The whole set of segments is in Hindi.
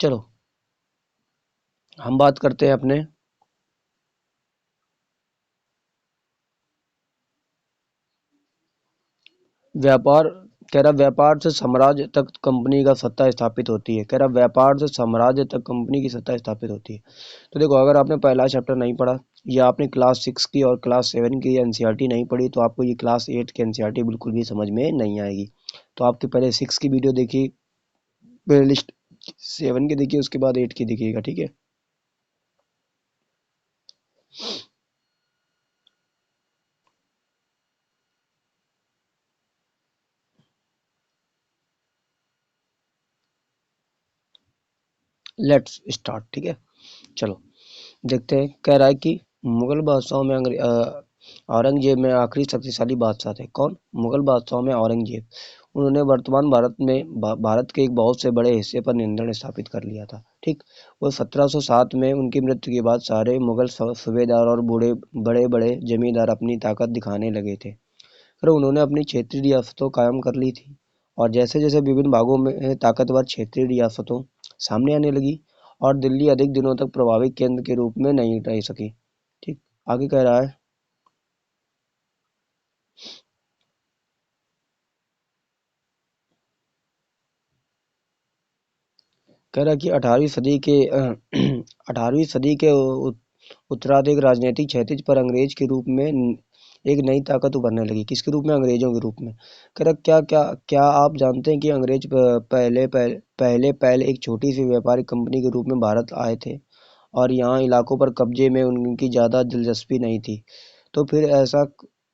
चलो हम बात करते हैं अपने व्यापार। कह रहा व्यापार से साम्राज्य तक कंपनी का सत्ता स्थापित होती है। कह रहा व्यापार से साम्राज्य तक कंपनी की सत्ता स्थापित होती है। तो देखो, अगर आपने पहला चैप्टर नहीं पढ़ा या आपने क्लास 6 की और क्लास 7 की एनसीईआरटी नहीं पढ़ी तो आपको ये क्लास 8 की एनसीईआरटी बिल्कुल भी समझ में नहीं आएगी। तो आपके पहले 6 की वीडियो देखिए, प्ले लिस्ट 7 की देखिए, उसके बाद 8 की देखिएगा, ठीक है। लेट्स स्टार्ट, ठीक है। चलो देखते हैं। कह रहा है कि मुगल बादशाहों में औरंगजेब में आखिरी शक्तिशाली बादशाह थे। कौन? मुगल बादशाहों में औरंगजेब। उन्होंने वर्तमान भारत में भारत के एक बहुत से बड़े हिस्से पर नियंत्रण स्थापित कर लिया था, ठीक। वो 1707 में उनकी मृत्यु के बाद सारे मुगल सूबेदार और बड़े बड़े जमींदार अपनी ताकत दिखाने लगे थे। फिर उन्होंने अपनी क्षेत्रीय रियासतों कायम कर ली थी, और जैसे जैसे विभिन्न भागों में ताकतवर क्षेत्रीय रियासतों सामने आने लगी, और दिल्ली अधिक दिनों तक प्रभावी केंद्र के रूप में नहीं रह सकी, ठीक। आगे कह रहा है, कह रहा है कि 18वीं सदी के 18वीं सदी के उत्तराधिक राजनीतिक क्षैतिज पर अंग्रेज के रूप में एक नई ताकत उभरने लगी। किसके रूप में? अंग्रेजों के रूप में। कह रहा क्या क्या क्या आप जानते हैं कि अंग्रेज पहले एक छोटी सी व्यापारिक कंपनी के रूप में भारत आए थे, और यहाँ इलाकों पर कब्जे में उनकी ज़्यादा दिलचस्पी नहीं थी। तो फिर ऐसा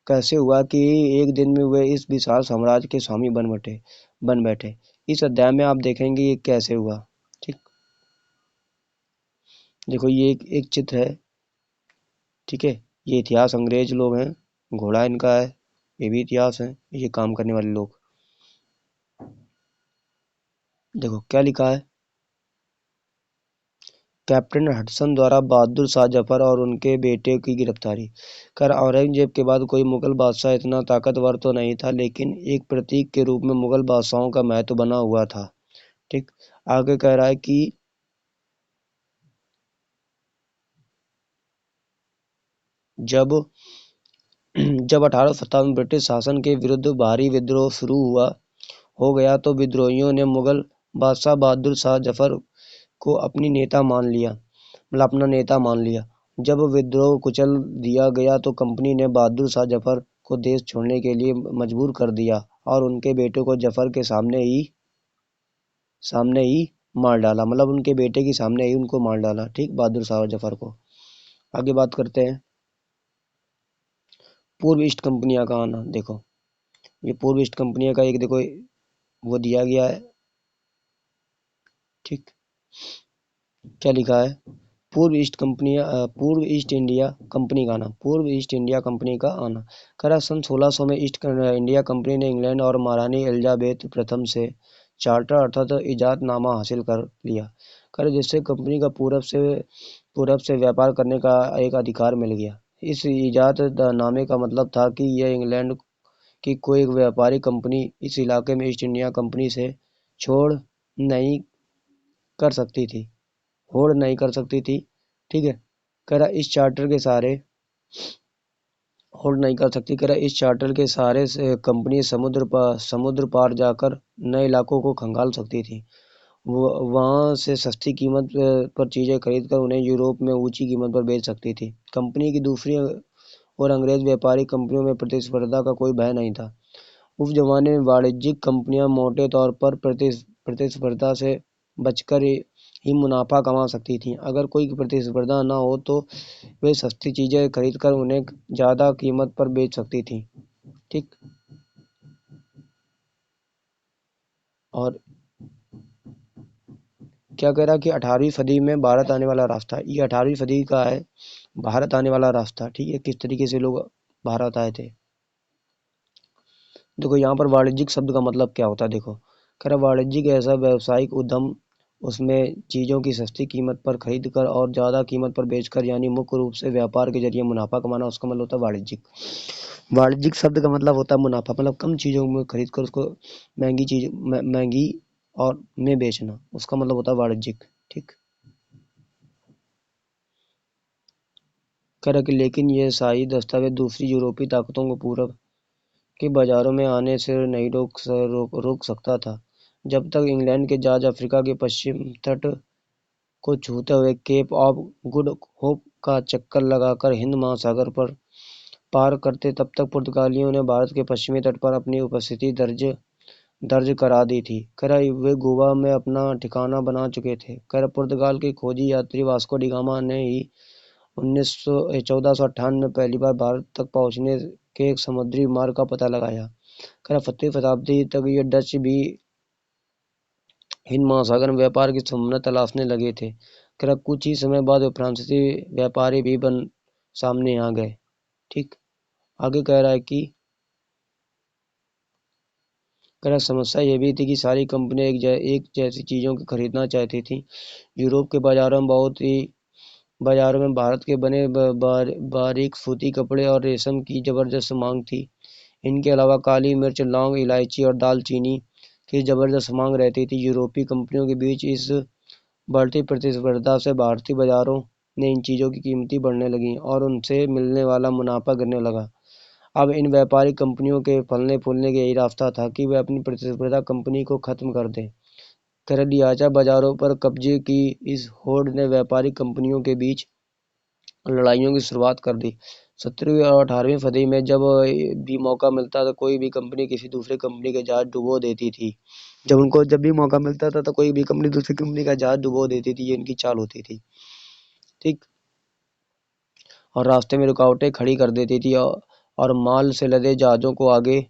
कैसे हुआ कि एक दिन में वे इस विशाल साम्राज्य के स्वामी बन बैठे? इस अध्याय में आप देखेंगे ये कैसे हुआ, ठीक। देखो ये एक चित्र है, ठीक है। ये इतिहास अंग्रेज लोग हैं, घोड़ा इनका है, ये भी इतिहास है, ये काम करने वाले लोग। देखो क्या लिखा है, कैप्टन हडसन द्वारा बहादुर शाह जफर और उनके बेटे की गिरफ्तारी। कर औरंगजेब के बाद कोई मुगल बादशाह इतना ताकतवर तो नहीं था, लेकिन एक प्रतीक के रूप में मुगल बादशाहों का महत्व बना हुआ था, ठीक। आगे कह रहा है कि जब जब 1857 में ब्रिटिश शासन के विरुद्ध भारी विद्रोह शुरू हो गया तो विद्रोहियों ने मुगल बादशाह बहादुर शाह जफर को अपना नेता मान लिया। जब विद्रोह कुचल दिया गया तो कंपनी ने बहादुर शाह जफर को देश छोड़ने के लिए मजबूर कर दिया, और उनके बेटे को जफर के सामने ही मार डाला। मतलब उनके बेटे के सामने ही उनको मार डाला, ठीक, बहादुर शाह जफर को। आगे बात करते हैं पूर्व ईस्ट कंपनियां का आना। देखो ये पूर्व ईस्ट कंपनियां का एक देखो वो दिया गया है, ठीक। क्या लिखा है, पूर्व ईस्ट इंडिया कंपनी का आना। पूर्व ईस्ट इंडिया कंपनी का आना। करा सन 1600 में ईस्ट इंडिया कंपनी ने इंग्लैंड और महारानी एलिजाबेथ प्रथम से चार्टर अर्थात इजाजतनामा हासिल कर लिया, कर जिससे कंपनी का पूरब से व्यापार करने का एक अधिकार मिल गया। इस इजाजतनामे का मतलब था कि यह इंग्लैंड की कोई व्यापारिक कंपनी इस इलाके में ईस्ट इंडिया कंपनी से छोड़ नहीं कर सकती थी होड़ नहीं कर सकती थी, ठीक है। कह रहा इस चार्टर के सहारे होड़ नहीं कर सकती। कह रहा इस चार्टर के सहारे से कंपनी समुद्र पार जाकर नए इलाकों को खंगाल सकती थी। वो वहां से सस्ती कीमत पर चीजें खरीद कर उन्हें यूरोप में ऊंची कीमत पर बेच सकती थी। कंपनी की दूसरी और अंग्रेज व्यापारिक कंपनियों में प्रतिस्पर्धा का कोई भय नहीं था। उस जमाने में वाणिज्यिक कंपनियां मोटे तौर पर प्रतिस्पर्धा से बचकर ही मुनाफा कमा सकती थीं। अगर कोई प्रतिस्पर्धा न हो तो वे सस्ती चीजें खरीदकर उन्हें ज्यादा कीमत पर बेच सकती थीं, ठीक। और क्या कह रहा कि 18वीं सदी में भारत आने वाला रास्ता, ये 18वीं सदी का है भारत आने वाला रास्ता, ठीक है। किस तरीके से लोग भारत आए थे। देखो यहाँ पर वाणिज्यिक शब्द का मतलब क्या होता है। देखो कह रहा वाणिज्यिक ऐसा व्यावसायिक उद्यम उसमें चीज़ों की सस्ती कीमत पर खरीद कर और ज़्यादा कीमत पर बेचकर, यानी मुख्य रूप से व्यापार के जरिए मुनाफा कमाना, उसका मतलब होता है वाणिज्यिक। वाणिज्यिक शब्द का मतलब होता है मुनाफा, मतलब कम चीज़ों में खरीद कर उसको महंगी और में बेचना, उसका मतलब होता है वाणिज्यिक। ठीक। कह रहा कि लेकिन यह शाही दस्तावेज दूसरी यूरोपीय ताकतों को पूरब के बाजारों में आने से नहीं रोक सकता था। जब तक इंग्लैंड के जहाज अफ्रीका के पश्चिम तट को छूते हुए केप ऑफ गुड होप का चक्कर लगाकर हिंद महासागर पर पार करते, तब तक पुर्तगालियों ने भारत के पश्चिमी तट पर अपनी उपस्थिति दर्ज दर्ज करा दी थी। कह वे गोवा में अपना ठिकाना बना चुके थे। पुर्तगाल के खोजी यात्री वास्को डी गामा ने ही 1458 में पहली बार भारत तक पहुंचने के एक समुद्री मार्ग का पता लगाया। 15वीं शताब्दी तक ये डच भी हिंद महासागर में व्यापार की संभावना तलाशने लगे थे। कुछ ही समय बाद फ्रांसीसी व्यापारी भी सामने आ गए। ठीक। आगे कह रहा है कि समस्या यह भी थी कि सारी कंपनियां एक जैसी चीजों को खरीदना चाहती थी। यूरोप के बाजारों में भारत के बने बारीक सूती कपड़े और रेशम की जबरदस्त मांग थी। इनके अलावा काली मिर्च, लौंग, इलायची और दालचीनी की जबरदस्त मांग रहती थी। यूरोपीय कंपनियों के बीच इस बढ़ती प्रतिस्पर्धा से भारतीय बाजारों ने इन चीजों की कीमतें बढ़ने लगीं और उनसे मिलने वाला मुनाफा गिरने लगा। अब इन व्यापारिक कंपनियों के फलने फूलने का यही रास्ता था कि वे अपनी प्रतिस्पर्धा कंपनी को खत्म कर दें। लिहाजा बाजारों पर कब्जे की इस होड़ ने व्यापारिक कंपनियों के बीच लड़ाइयों की शुरुआत कर दी। 17वीं और 18वीं सदी में जब भी मौका मिलता था, कोई भी कंपनी किसी दूसरे कंपनी के जहाज डुबो देती थी। जब भी मौका मिलता था तो कोई भी कंपनी दूसरी कंपनी का जहाज डुबो देती थी। ये इनकी चाल होती थी। ठीक। और रास्ते में रुकावटें खड़ी कर देती थी और माल से लदे जहाजों को आगे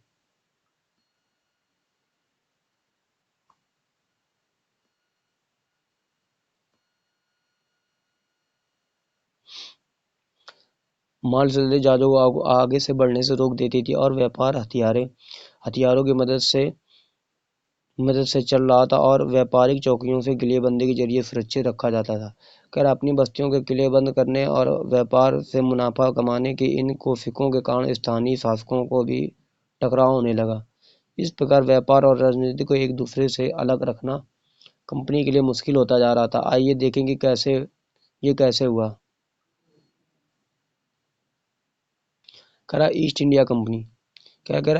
आगे से बढ़ने से रोक देती थी और व्यापार हथियारों की मदद से चल रहा था और व्यापारिक चौकियों से किलेबंदी के जरिए सुरक्षित रखा जाता था। अपनी बस्तियों के किले बंद करने और व्यापार से मुनाफा कमाने की इन कोशिशों के कारण स्थानीय शासकों को भी टकराव होने लगा। इस प्रकार व्यापार और राजनीति को एक दूसरे से अलग रखना कंपनी के लिए मुश्किल होता जा रहा था। आइए देखेंगे कैसे हुआ। East India Company.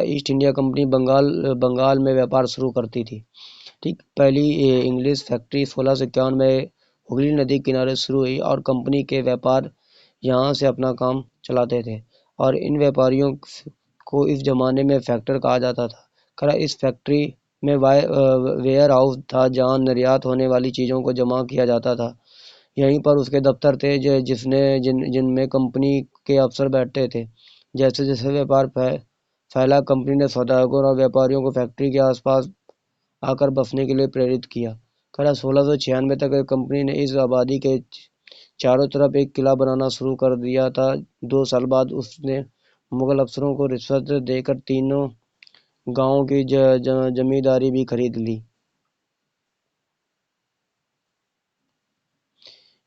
East India Company Bengal में व्यापार शुरू करती थी। ठीक। पहली इंग्लिश फैक्ट्री 1651 में हुगली नदी किनारे शुरू हुई और कंपनी के व्यापार यहाँ से अपना काम चलाते थे और इन व्यापारियों को इस जमाने में फैक्टर कहा जाता था। इस फैक्ट्री में वेयर हाउस था जहाँ निर्यात होने वाली चीज़ों को जमा किया जाता था। यहीं पर उसके दफ्तर थे जिनमें कंपनी के अफसर बैठते थे। जैसे जैसे व्यापार फैला, कंपनी ने सौदागरों और व्यापारियों को फैक्ट्री के आसपास आकर बसने के लिए प्रेरित किया। 1696 तक कंपनी ने इस आबादी के चारों तरफ एक किला बनाना शुरू कर दिया था। 2 साल बाद उसने मुगल अफसरों को रिश्वत देकर तीनों गांवों की जमींदारी भी खरीद ली।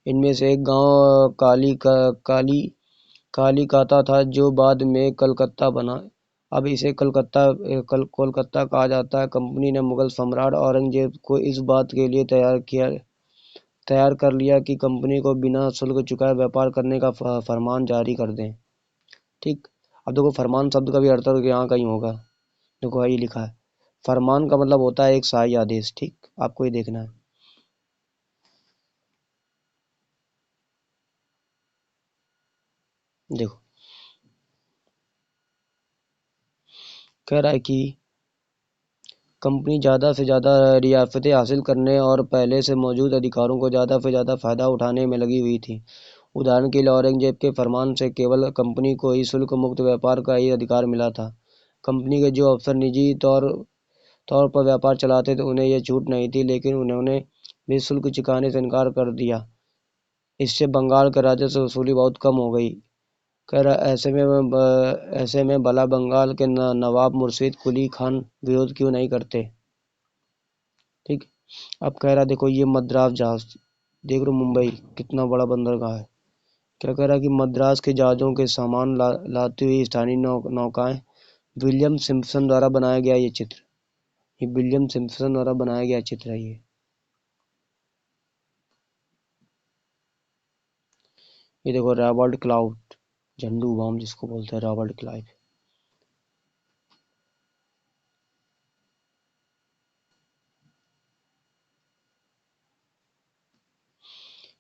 इनमें से एक गांव कालीकाता था जो बाद में कलकत्ता बना। अब इसे कोलकाता कहा जाता है। कंपनी ने मुगल सम्राट औरंगजेब को इस बात के लिए तैयार कर लिया कि कंपनी को बिना शुल्क चुकाए व्यापार करने का फरमान जारी कर दें। ठीक। अब देखो, फरमान शब्द का भी अर्थ यहाँ कहीं होगा। देखो, ये लिखा है, फरमान का मतलब होता है एक शाही आदेश। ठीक। आपको ये देखना है। देखो, कह रहा है कि कंपनी ज़्यादा से ज़्यादा रियासतें हासिल करने और पहले से मौजूद अधिकारों को ज़्यादा से ज़्यादा फ़ायदा उठाने में लगी हुई थी। उदाहरण के लिए औरंगजेब के फरमान से केवल कंपनी को ही शुल्क मुक्त व्यापार का ही अधिकार मिला था। कंपनी के जो अफसर निजी तौर पर व्यापार चलाते थे उन्हें यह छूट नहीं थी, लेकिन उन्होंने भी शुल्क चुकाने से इनकार कर दिया। इससे बंगाल के राजस्व वसूली बहुत कम हो गई। ऐसे में भला बंगाल के नवाब मुर्शिद कुली खान विरोध क्यों नहीं करते। ठीक। अब कह रहा, देखो ये मद्रास जहाज, देख रहे हो मुंबई कितना बड़ा बंदरगाह है। क्या कह रहा है कि मद्रास के जहाजों के सामान लाती हुई स्थानीय नौकाएं विलियम सिम्पसन द्वारा बनाया गया ये चित्र। ये विलियम सिम्पसन द्वारा बनाया गया चित्र है ये। ये देखो रॉबर्ट क्लाउड, झंडू बम जिसको बोलते हैं, रॉबर्ट क्लाइव।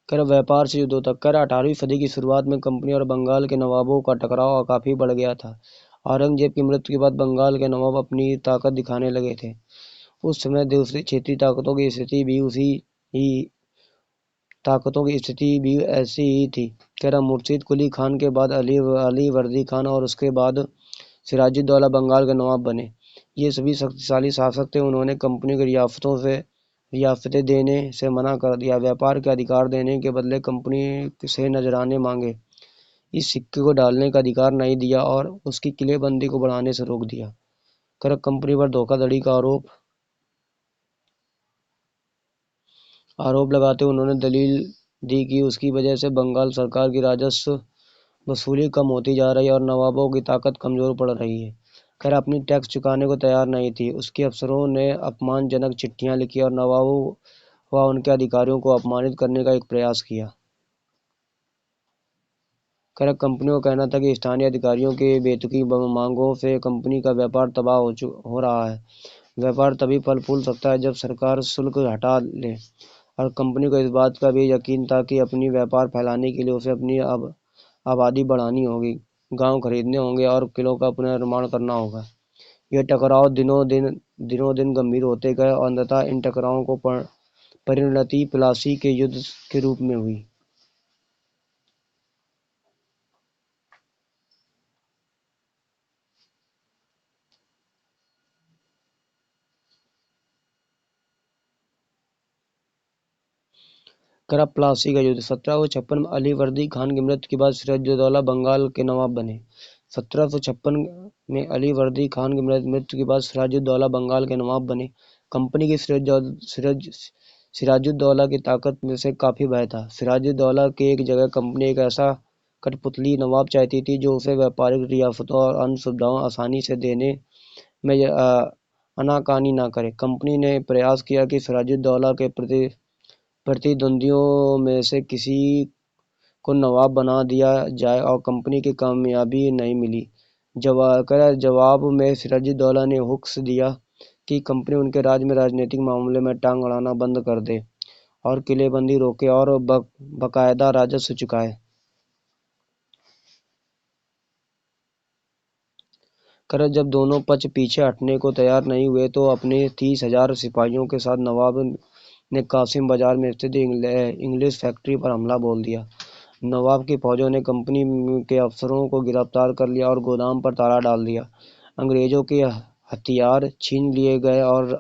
कर व्यापार से युद्धों तक। कर 18वीं सदी की शुरुआत में कंपनी और बंगाल के नवाबों का टकराव काफी बढ़ गया था। औरंगजेब की मृत्यु के बाद बंगाल के नवाब अपनी ताकत दिखाने लगे थे। उस समय दूसरी क्षेत्रीय ताकतों की स्थिति भी ऐसी ही थी। कह मुर्शीद कुली खान के बाद अली वर्दी खान और उसके बाद सिराजुद्दौला बंगाल के नवाब बने। ये सभी शक्तिशाली शासक थे। उन्होंने कंपनी को रियासतें देने से मना कर दिया, व्यापार के अधिकार देने के बदले कंपनी से नजराने मांगे, इस सिक्के को डालने का अधिकार नहीं दिया और उसकी किलेबंदी को बढ़ाने से रोक दिया। कर कंपनी पर धोखाधड़ी का आरोप लगाते हुए उन्होंने दलील दी कि उसकी वजह से बंगाल सरकार की राजस्व वसूली कम होती जा रही है और नवाबों की ताकत कमजोर पड़ रही है। खैर अपनी टैक्स चुकाने को तैयार नहीं थी। उसके अफसरों ने अपमानजनक चिट्ठियां लिखी और नवाबों व उनके अधिकारियों को अपमानित करने का एक प्रयास किया। खैर कंपनी को कहना था कि स्थानीय अधिकारियों के बेतुकी मांगों से कंपनी का व्यापार तबाह हो रहा है। व्यापार तभी फल फूल सकता है जब सरकार शुल्क हटा ले। और कंपनी को इस बात का भी यकीन था कि अपनी व्यापार फैलाने के लिए उसे अपनी आबादी बढ़ानी होगी, गांव खरीदने होंगे और किलों का पुनर्निर्माण करना होगा। यह टकराव दिनों दिन गंभीर होते गए और अंततः इन टकरावों को परिणति प्लासी के युद्ध के रूप में हुई। करा प्लासी का युद्ध। 1756 में अली वर्दी खान की मृत्यु के बाद सिराजुद्दौला बंगाल के नवाब बने। 1756 में अली वर्दी खान की मृत्यु के बाद सिराजुद्दौला बंगाल के नवाब बने। कंपनी की सिराजुद्दौला की ताकत में से काफी भय था। सिराजुद्दौला की एक जगह कंपनी एक ऐसा कठपुतली नवाब चाहती थी जो उसे व्यापारिक रियासतों और अन्य सुविधाओं आसानी से देने में आनाकानी न करे। कंपनी ने प्रयास किया कि सिराजुद्दौला के प्रतिद्वंदियों में से किसी को नवाब बना दिया जाए और कंपनी की कामयाबी नहीं मिली। जवाब में सिराजुद्दौला ने हुक्म दिया कि कंपनी उनके राज्य में राजनीतिक मामले में टांग अड़ाना बंद कर दे और किलेबंदी रोके और बाकायदा राजस्व चुकाए। कर जब दोनों पक्ष पीछे हटने को तैयार नहीं हुए तो अपने 30,000 सिपाहियों के साथ नवाब ने कासिम बाजार में स्थित इंग्लिश फैक्ट्री पर हमला बोल दिया। नवाब की फौजों ने कंपनी के अफसरों को गिरफ्तार कर लिया और गोदाम पर ताला डाल दिया। अंग्रेजों के हथियार छीन लिए गए और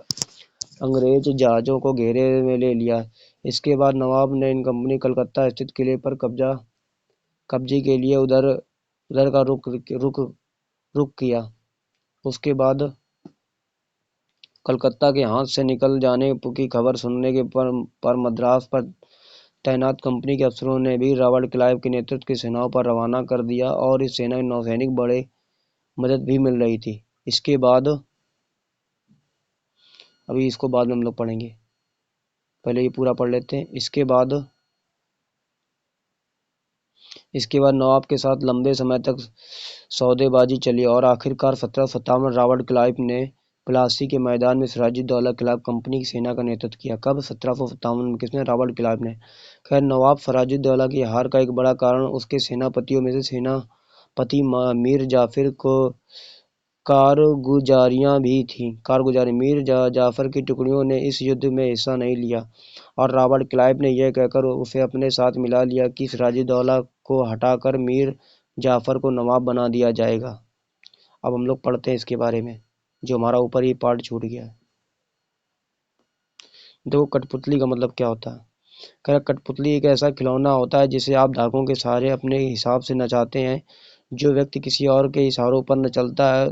अंग्रेज जहाजों को घेरे में ले लिया। इसके बाद नवाब ने इन कंपनी कलकत्ता स्थित किले पर कब्जे के लिए उधर उधर का रुख रुख किया। उसके बाद कलकत्ता के हाथ से निकल जाने की खबर सुनने के पर मद्रास पर तैनात कंपनी के अफसरों ने भी रॉबर्ट क्लाइव के नेतृत्व की सेनाओं पर रवाना कर दिया और इस सेना के नौसैनिक बड़े मदद भी मिल रही थी। इसके बाद अभी इसको बाद में हम लोग पढ़ेंगे, पहले ये पूरा पढ़ लेते हैं। इसके बाद नवाब के साथ लंबे समय तक सौदेबाजी चली और आखिरकार 1757 में रॉबर्ट क्लाइव ने प्लासी के मैदान में सिराजुद्दौला के खिलाफ कंपनी की सेना का नेतृत्व किया। कब? 1757 में। किसने? रॉबर्ट क्लाइव ने। खैर नवाब सिराजुद्दौला की हार का एक बड़ा कारण उसके सेनापतियों में से सेनापति मीर जाफर को कारगुजारी मीर जाफर की टुकड़ियों ने इस युद्ध में हिस्सा नहीं लिया और रॉबर्ट क्लाइव ने यह कहकर उसे अपने साथ मिला लिया कि सिराजुद्दौला को हटाकर मीर जाफर को नवाब बना दिया जाएगा। अब हम लोग पढ़ते हैं इसके बारे में, जो हमारा ऊपर ही पार्ट छूट गया है। देखो कठपुतली का मतलब क्या होता है। कह कठपुतली एक ऐसा खिलौना होता है जिसे आप धागों के सहारे अपने हिसाब से नचाते हैं। जो व्यक्ति किसी और के इशारों पर न चलता है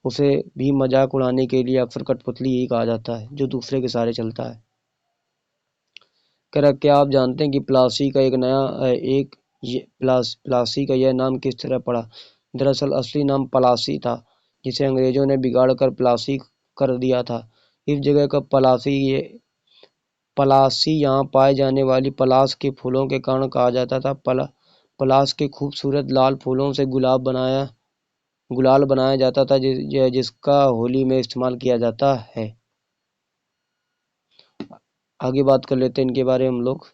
उसे भी मजाक उड़ाने के लिए अक्सर कठपुतली ही कहा जाता है, जो दूसरे के सहारे चलता है। क्या आप जानते हैं कि प्लासी का यह नाम किस तरह पड़ा? दरअसल असली नाम पलासी था, जिसे अंग्रेजों ने बिगाड़ कर प्लासी कर दिया था। इस जगह का पलासी यहाँ पाए जाने वाली पलाश के फूलों के कारण कहा जाता था। पलाश के खूबसूरत लाल फूलों से गुलाल बनाया जाता था जिसका होली में इस्तेमाल किया जाता है। आगे बात कर लेते हैं इनके बारे में हम लोग।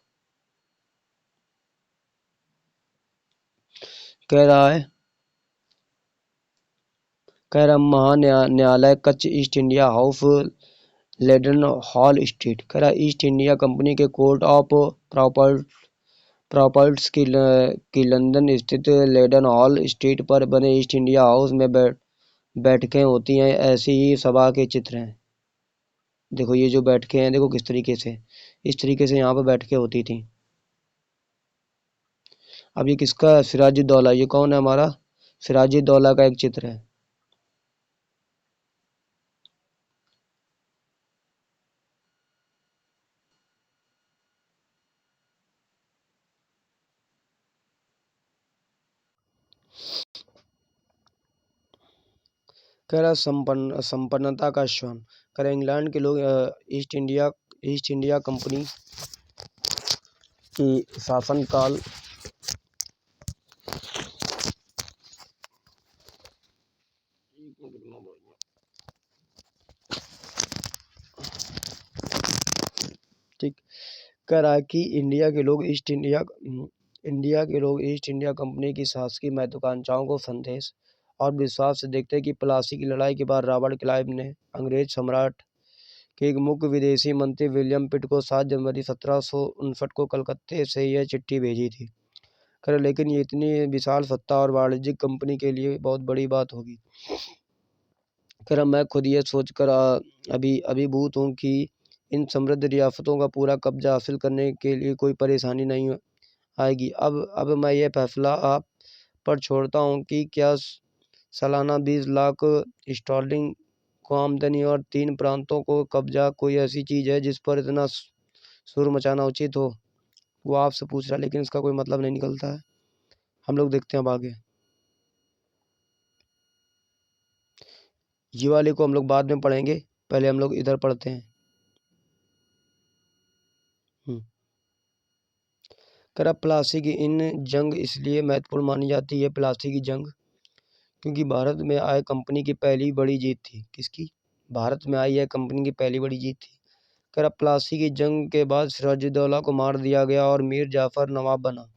कह रहा है न्यायालय कच्छ East India House Leadenhall Street. कह रहा ईस्ट इंडिया कंपनी के कोर्ट ऑफ प्रॉपर्टीज की लंदन स्थित लेडन हॉल स्ट्रीट पर बने ईस्ट इंडिया हाउस में बैठकें होती हैं। ऐसी ही सभा के चित्र हैं। देखो ये जो बैठकें हैं, देखो किस तरीके से, इस तरीके से यहाँ पर बैठकें होती थी। अब ये किसका, सिराजुद्दौला, ये कौन है हमारा, सिराजुद्दौला का एक चित्र है। कह रहा संपन्नता का श्रम। कह रहा इंग्लैंड के लोग ईस्ट इंडिया कंपनी की शासनकाल ठीक। कह रहा है कि इंडिया के लोग ईस्ट इंडिया कंपनी की शासकीय महत्वाकांक्षाओं को संदेश और विश्वास से देखते हैं कि प्लासी की लड़ाई के बाद रॉबर्ट क्लाइव ने अंग्रेज सम्राट के एक मुख्य विदेशी मंत्री विलियम पिट को 7 जनवरी 1759 को कलकत्ते से यह चिट्ठी भेजी थी। कर लेकिन ये इतनी विशाल सत्ता और वाणिज्यिक कंपनी के लिए बहुत बड़ी बात होगी। कर मैं खुद ये सोचकर अभी अभिभूत हूँ कि इन समृद्ध रियासतों का पूरा कब्जा हासिल करने के लिए कोई परेशानी नहीं आएगी। अब मैं ये फैसला आप पर छोड़ता हूँ कि क्या सालाना 20 लाख स्टर्लिंग को आमदनी और 3 प्रांतों को कब्जा कोई ऐसी चीज है जिस पर इतना शोर मचाना उचित हो। वो आपसे पूछ रहा है लेकिन इसका कोई मतलब नहीं निकलता है। हम लोग देखते हैं अब आगे। ये वाले को हम लोग बाद में पढ़ेंगे, पहले हम लोग इधर पढ़ते हैं। करा प्लासी की इन जंग इसलिए महत्वपूर्ण मानी जाती है, प्लासी की जंग, क्योंकि भारत में आए कंपनी की पहली बड़ी जीत थी। किसकी? भारत में आई है कंपनी की पहली बड़ी जीत थी। करा प्लासी की जंग के बाद सिराजुद्दौला को मार दिया गया और मीर जाफर नवाब बना।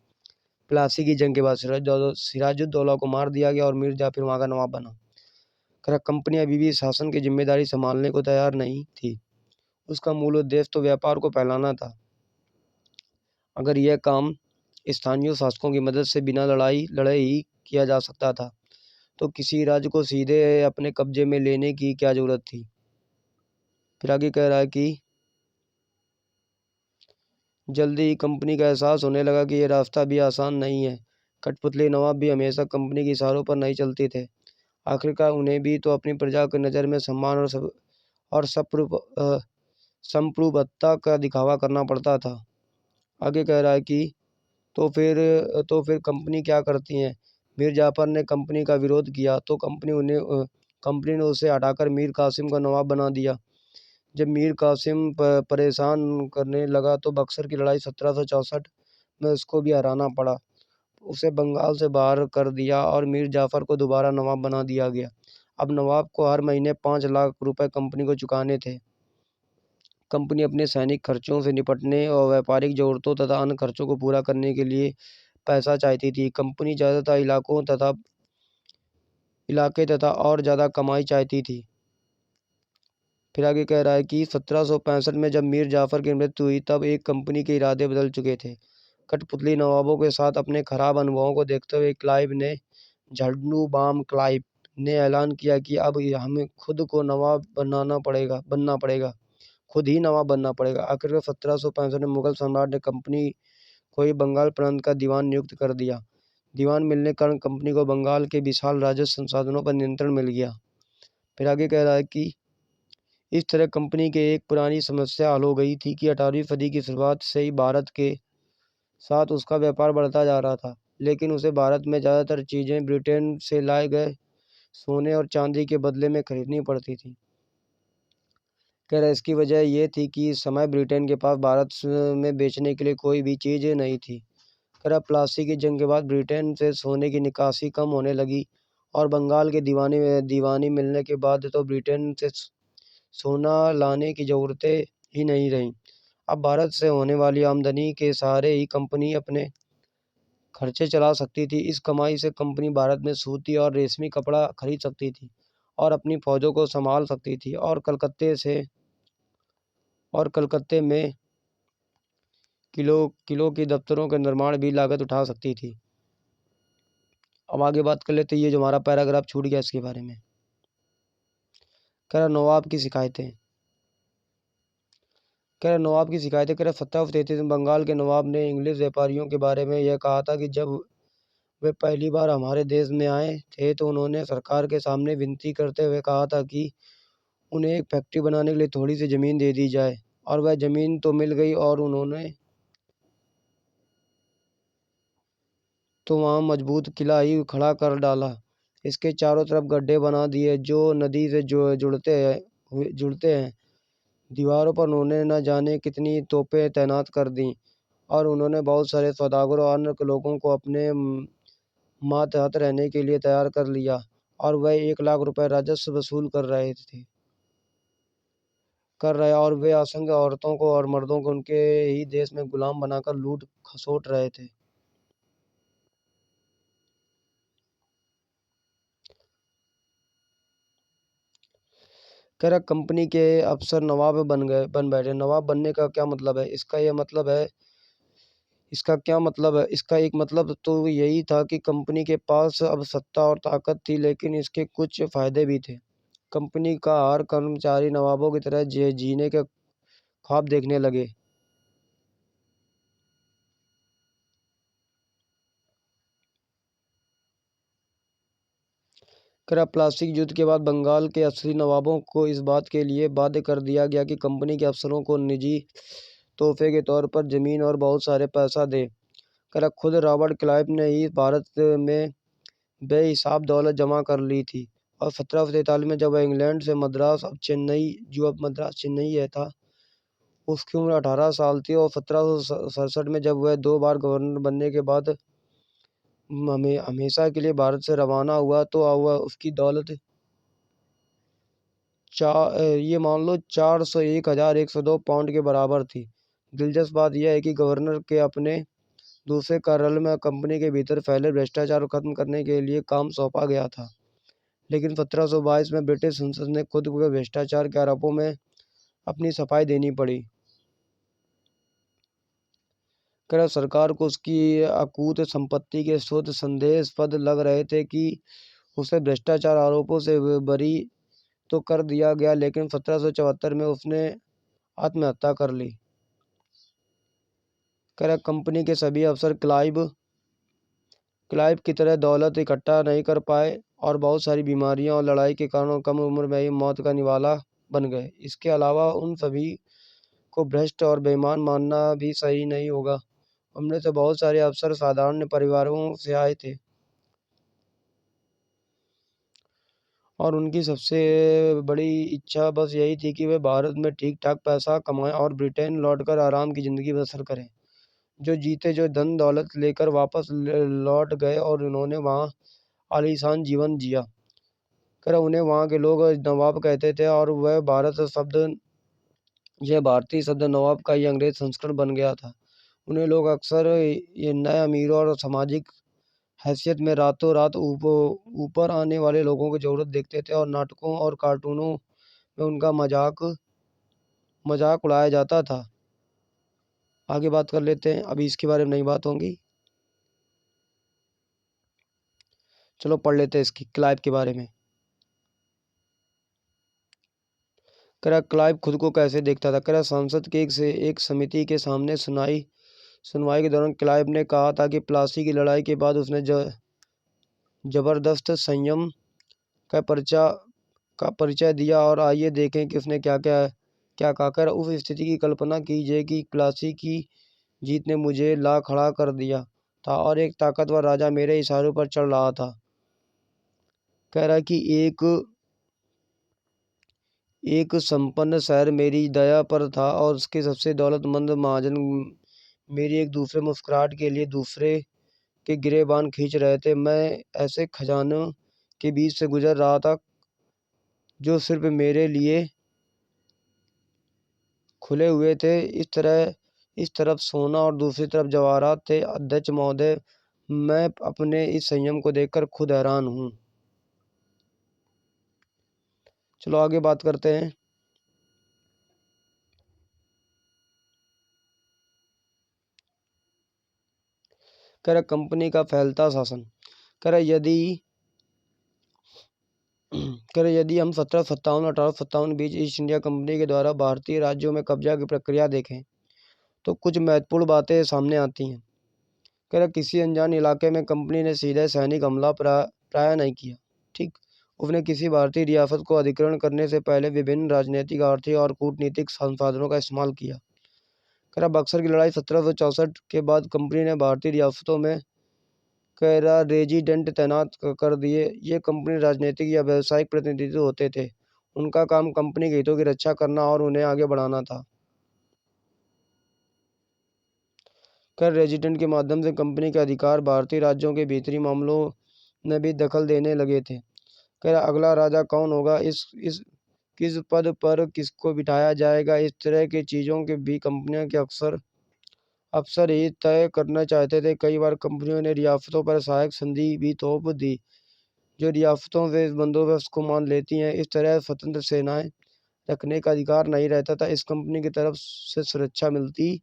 प्लासी की जंग के बाद सिराजुद्दौला को मार दिया गया और मीर जाफर वहाँ का नवाब बना। करा कंपनी अभी भी शासन की जिम्मेदारी संभालने को तैयार नहीं थी। उसका मूल उद्देश्य तो व्यापार को फैलाना था। अगर यह काम स्थानीय शासकों की मदद से बिना लड़े ही किया जा सकता था तो किसी राज्य को सीधे अपने कब्जे में लेने की क्या जरूरत थी। फिर आगे कह रहा है कि जल्दी ही कंपनी का एहसास होने लगा कि यह रास्ता भी आसान नहीं है। कठपुतली नवाब भी हमेशा कंपनी के इशारों पर नहीं चलते थे। आखिरकार उन्हें भी तो अपनी प्रजा की नज़र में सम्मान और संप्रभुता का दिखावा करना पड़ता था। आगे कह रहा है कि तो फिर कंपनी क्या करती है। मीर जाफर ने कंपनी का विरोध किया तो कंपनी ने उसे हटाकर मीर कासिम का नवाब बना दिया। जब मीर कासिम परेशान करने लगा तो बक्सर की लड़ाई 1764 में उसको भी हराना पड़ा। उसे बंगाल से बाहर कर दिया और मीर जाफर को दोबारा नवाब बना दिया गया। अब नवाब को हर महीने 5 लाख रुपए कंपनी को चुकाने थे। कंपनी अपने सैनिक खर्चों से निपटने और व्यापारिक जरूरतों तथा अन्य खर्चों को पूरा करने के लिए पैसा चाहती थी। कंपनी ज़्यादातर इलाके तथा और ज़्यादा कमाई चाहती थी। फिर आगे कह रहा है कि 1765 में जब मीर जाफर की मृत्यु हुई तब एक कंपनी के इरादे बदल चुके थे। कठपुतली नवाबों के साथ अपने खराब अनुभवों को देखते हुए क्लाइव ने ऐलान किया कि अब हमें खुद को नवाब बनना पड़ेगा, खुद ही नवाब बनना पड़ेगा। आखिरकार 1765 में मुगल सम्राट ने कंपनी को ही बंगाल प्रांत का दीवान नियुक्त कर दिया। दीवान मिलने के कारण कंपनी को बंगाल के विशाल राजस्व संसाधनों पर नियंत्रण मिल गया। फिर आगे कह रहा है कि इस तरह कंपनी के एक पुरानी समस्या हल हो गई थी कि 18वीं सदी की शुरुआत से ही भारत के साथ उसका व्यापार बढ़ता जा रहा था, लेकिन उसे भारत में ज़्यादातर चीज़ें ब्रिटेन से लाए गए सोने और चांदी के बदले में खरीदनी पड़ती थी। कह रहे इसकी वजह ये थी कि इस समय ब्रिटेन के पास भारत में बेचने के लिए कोई भी चीज़ नहीं थी। कह रहा प्लासी की जंग के बाद ब्रिटेन से सोने की निकासी कम होने लगी और बंगाल के दीवानी मिलने के बाद तो ब्रिटेन से सोना लाने की ज़रूरतें ही नहीं रहीं। अब भारत से होने वाली आमदनी के सहारे ही कंपनी अपने खर्चे चला सकती थी। इस कमाई से कंपनी भारत में सूती और रेशमी कपड़ा खरीद सकती थी और अपनी फौजों को संभाल सकती थी और कलकत्ते में किलो के दफ्तरों के निर्माण भी लागत उठा सकती थी। अब आगे बात कर लेते हैं, ये जो हमारा पैराग्राफ छूट गया इसके बारे में। कह रहा नवाब की शिकायतें। कह रहा नवाब की शिकायतें। कह रहा 1733 में बंगाल के नवाब ने इंग्लिश व्यापारियों के बारे में यह कहा था कि जब वे पहली बार हमारे देश में आए थे तो उन्होंने सरकार के सामने विनती करते हुए कहा था कि उन्हें एक फैक्ट्री बनाने के लिए थोड़ी सी ज़मीन दे दी जाए, और वह ज़मीन तो मिल गई और उन्होंने तो वहाँ मजबूत किला ही खड़ा कर डाला। इसके चारों तरफ गड्ढे बना दिए जो नदी से जुड़ते हैं। दीवारों पर उन्होंने न जाने कितनी तोपें तैनात कर दीं और उन्होंने बहुत सारे सौदागरों और अन्य लोगों को अपने मातहत रहने के लिए तैयार कर लिया और वह 1 लाख रुपए राजस्व वसूल कर रहे और वे असंख्य औरतों को और मर्दों को उनके ही देश में गुलाम बनाकर लूट खसोट रहे थे। कह रहा कंपनी के अफसर नवाब बन बैठे। नवाब बनने का क्या मतलब है? इसका एक मतलब तो यही था कि कंपनी के पास अब सत्ता और ताकत थी, लेकिन इसके कुछ फायदे भी थे। कंपनी का हर कर्मचारी नवाबों की तरह जीने के ख्वाब देखने लगे। कह रहा प्लास्टिक युद्ध के बाद बंगाल के असली नवाबों को इस बात के लिए बाध्य कर दिया गया कि कंपनी के अफसरों को निजी तोहफे के तौर पर जमीन और बहुत सारे पैसा दे। कह रहा खुद रॉबर्ट क्लाइव ने ही भारत में बेहिसाब दौलत जमा कर ली थी और 1743 में जब वह इंग्लैंड से मद्रास अब चेन्नई जो अब मद्रास चेन्नई है था, उसकी उम्र 18 साल थी और 1767 में जब वह 2 बार गवर्नर बनने के बाद हमेशा के लिए भारत से रवाना हुआ तो वह उसकी दौलत ये मान लो 401,102 पाउंड के बराबर थी। दिलचस्प बात यह है कि गवर्नर के अपने दूसरे कार्यालय में कंपनी के भीतर फैले भ्रष्टाचार को खत्म करने के लिए काम सौंपा गया था, लेकिन 1722 में ब्रिटिश संसद ने खुद को भ्रष्टाचार के आरोपों में अपनी सफाई देनी पड़ी। कर सरकार को उसकी अकूत संपत्ति के स्रोत संदेहास्पद लग रहे थे कि उसे भ्रष्टाचार आरोपों से बरी तो कर दिया गया, लेकिन 1774 में उसने आत्महत्या कर ली। कर कंपनी के सभी अफसर क्लाइव की तरह दौलत इकट्ठा नहीं कर पाए और बहुत सारी बीमारियां और लड़ाई के कारण कम उम्र में ही मौत का निवाला बन गए। इसके अलावा उन सभी को भ्रष्ट और बेईमान मानना भी सही नहीं होगा। उनमें से बहुत सारे अफसर साधारण परिवारों से आए थे और उनकी सबसे बड़ी इच्छा बस यही थी कि वे भारत में ठीक ठाक पैसा कमाएं और ब्रिटेन लौटकर आराम की ज़िंदगी बसर करें। जो जीते जो धन दौलत लेकर वापस लौट गए और उन्होंने वहाँ आलीशान जीवन जिया। कर उन्हें वहाँ के लोग नवाब कहते थे और यह भारतीय शब्द नवाब का ही अंग्रेज संस्करण बन गया था। उन्हें लोग अक्सर ये नए अमीरों और सामाजिक हैसियत में रातों रात ऊपर आने वाले लोगों की जरूरत देखते थे और नाटकों और कार्टूनों में उनका मजाक उड़ाया जाता था। आगे बात कर लेते हैं, अभी इसके बारे में नहीं बात होंगी। चलो पढ़ लेते हैं इसकी क्लाइव के बारे में। करा क्लाइव खुद को कैसे देखता था। करा संसद के एक समिति के सामने सुनवाई के दौरान क्लाइव ने कहा था कि प्लासी की लड़ाई के बाद उसने जबरदस्त संयम का परिचय दिया और आइए देखें कि उसने क्या कहकर उस स्थिति की कल्पना कीजिए कि प्लासी की जीत ने मुझे ला खड़ा कर दिया था और एक ताकतवर राजा मेरे इशारों पर चढ़ रहा था। कह रहा कि एक संपन्न शहर मेरी दया पर था और उसके सबसे दौलतमंद महाजन मेरी एक दूसरे मुस्कुराहट के लिए दूसरे के गिरेबान खींच रहे थे। मैं ऐसे खजानों के बीच से गुजर रहा था जो सिर्फ मेरे लिए खुले हुए थे। इस तरफ सोना और दूसरी तरफ जवाहरात थे। अध्यक्ष महोदय, मैं अपने इस संयम को देखकर खुद हैरान हूँ। चलो आगे बात करते हैं। कह रहा कंपनी का फैलता शासन। कह रहा यदि हम 1757 1857 बीच ईस्ट इंडिया कंपनी के द्वारा भारतीय राज्यों में कब्जा की प्रक्रिया देखें तो कुछ महत्वपूर्ण बातें सामने आती हैं। कह रहा किसी अनजान इलाके में कंपनी ने सीधे सैनिक हमला प्राय नहीं किया। ठीक, उसने किसी भारतीय रियासत को अधिग्रहण करने से पहले विभिन्न राजनीतिक, आर्थिक और कूटनीतिक संसाधनों का इस्तेमाल किया। कह रहा बक्सर की लड़ाई 1764 के बाद कंपनी ने भारतीय रियासतों में कह रहा रेजिडेंट तैनात कर दिए। ये कंपनी राजनीतिक या व्यावसायिक प्रतिनिधित्व होते थे। उनका काम कंपनी के हितों की रक्षा करना और उन्हें आगे बढ़ाना था। कर रेजिडेंट के माध्यम से कंपनी के अधिकार भारतीय राज्यों के भीतरी मामलों में भी दखल देने लगे थे। कह अगला राजा कौन होगा, इस किस पद पर किसको बिठाया जाएगा, इस तरह की चीज़ों के भी कंपनियों के अफसर ही तय करना चाहते थे। कई बार कंपनियों ने रियासतों पर सहायक संधि भी थोप दी जो रियासतों से बंदोबस्त को मान लेती हैं। इस तरह स्वतंत्र सेनाएं रखने का अधिकार नहीं रहता था। इस कंपनी की तरफ से सुरक्षा मिलती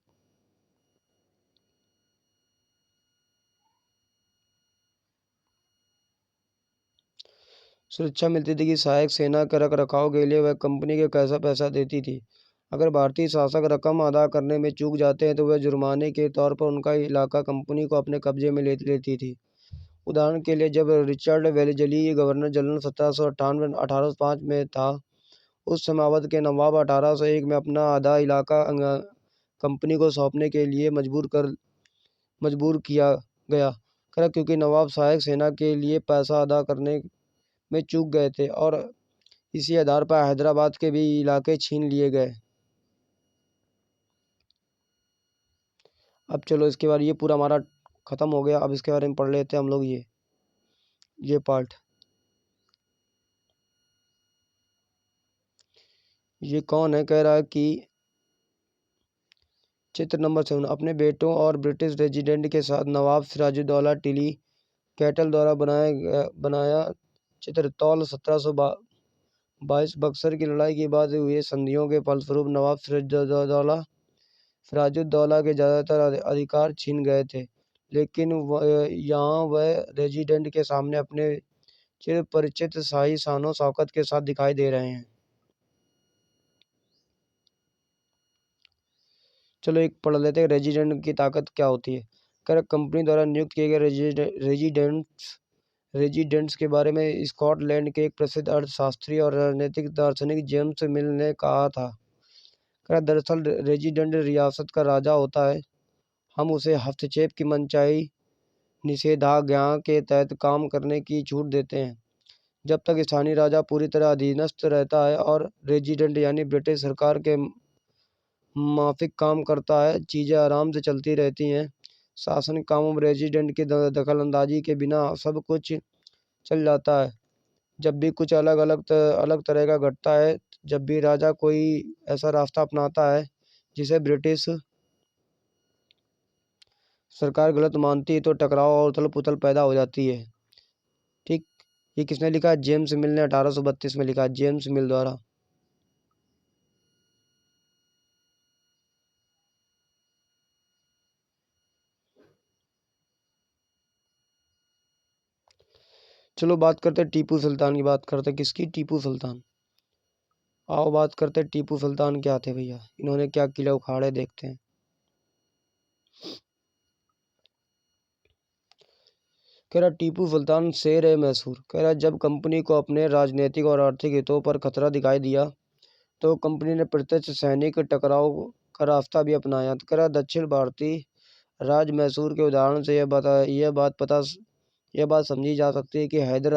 थी कि सहायक सेना के रख रखाव के लिए वह कंपनी को कैसा पैसा देती थी। अगर भारतीय शासक रकम अदा करने में चूक जाते हैं तो वह जुर्माने के तौर पर उनका इलाका कंपनी को अपने कब्जे में ले लेती थी। उदाहरण के लिए जब रिचर्ड वेलेजली गवर्नर जनरल 1798 1805 में था, उस समय अवध के नवाब 1801 में अपना आधा इलाका कंपनी को सौंपने के लिए मजबूर किया गया। करा क्योंकि नवाब सहायक सेना के लिए पैसा अदा करने में चूक गए थे और इसी आधार पर हैदराबाद के भी इलाके छीन लिए गए। अब चलो इसके बाद ये पूरा हमारा ख़त्म हो गया। अब इसके बारे में पढ़ लेते हैं हम लोग ये पार्ट। ये कौन है, कह रहा है कि चित्र नंबर 7 अपने बेटों और ब्रिटिश रेजिडेंट के साथ नवाब सिराजुद्दौला टिली कैटल द्वारा बनाया चित्र तौल 1722 बक्सर की लड़ाई के बाद हुए संधियों के फलस्वरूप नवाब सिराजुद्दौला के ज़्यादातर अधिकार छीन गए थे, लेकिन यहाँ वह रेजिडेंट के सामने अपने चिर परिचित शाही शानो शौकत के साथ दिखाई दे रहे हैं। चलो एक पढ़ लेते हैं रेजिडेंट की ताकत क्या होती है। कर कंपनी द्वारा नियुक्त किए गए रेजिडेंट्स के बारे में स्कॉटलैंड के एक प्रसिद्ध अर्थशास्त्री और राजनीतिक दार्शनिक जेम्स मिल ने कहा था। दरअसल रेजिडेंट रियासत का राजा होता है। हम उसे हस्तक्षेप की मनचाही निषेधाज्ञा के तहत काम करने की छूट देते हैं जब तक स्थानीय राजा पूरी तरह अधीनस्थ रहता है और रेजिडेंट यानी ब्रिटिश सरकार के माफिक काम करता है। चीज़ें आराम से चलती रहती हैं। शासन कामों में रेजिडेंट की दखल अंदाजी के बिना सब कुछ चल जाता है। जब भी कुछ अलग तरह का घटता है, जब भी राजा कोई ऐसा रास्ता अपनाता है जिसे ब्रिटिश सरकार गलत मानती है तो टकराव और उथल पुथल पैदा हो जाती है। ठीक, ये किसने लिखा? जेम्स मिल ने 1832 में लिखा, जेम्स मिल द्वारा। चलो बात करते हैं टीपू सुल्तान की। बात करते हैं किसकी? टीपू सुल्तान। आओ बात करते हैं टीपू सुल्तान क्या थे भैया, इन्होंने क्या किले उखाड़े, देखते हैं। कह रहा टीपू सुल्तान शेर है मैसूर। कह रहा जब कंपनी को अपने राजनीतिक और आर्थिक हितों पर खतरा दिखाई दिया तो कंपनी ने प्रत्यक्ष सैनिक टकराव का रास्ता भी अपनाया। कह रहा दक्षिण भारतीय राज्य मैसूर के उदाहरण से यह बात समझी जा सकती है कि हैदर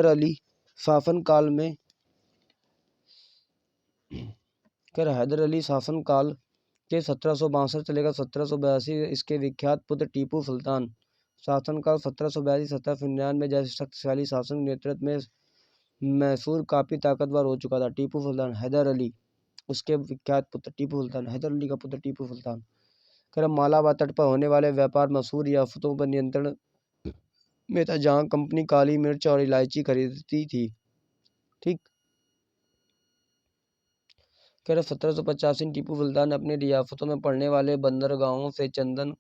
अली शासनकाल में हैदर अली शासनकाल के 1762 से लेकर 1782 इसके विख्यात पुत्र टीपू सुल्तान शासनकाल 1782-1799 जैसे शक्तिशाली शासन के नेतृत्व में मैसूर काफी ताकतवर हो चुका था। टीपू सुल्तान हैदर अली उसके विख्यात पुत्र टीपू सुल्तान हैदर अली का पुत्र टीपू सुल्तान मालाबार तट पर होने वाले व्यापार मशहूर रियासतों पर नियंत्रण में था, जहां कंपनी काली मिर्च और इलायची खरीदती थी। ठीक। 1785 टीपू सुल्तान ने अपनी रियासतों में पड़ने वाले बंदरगाहों से चंदन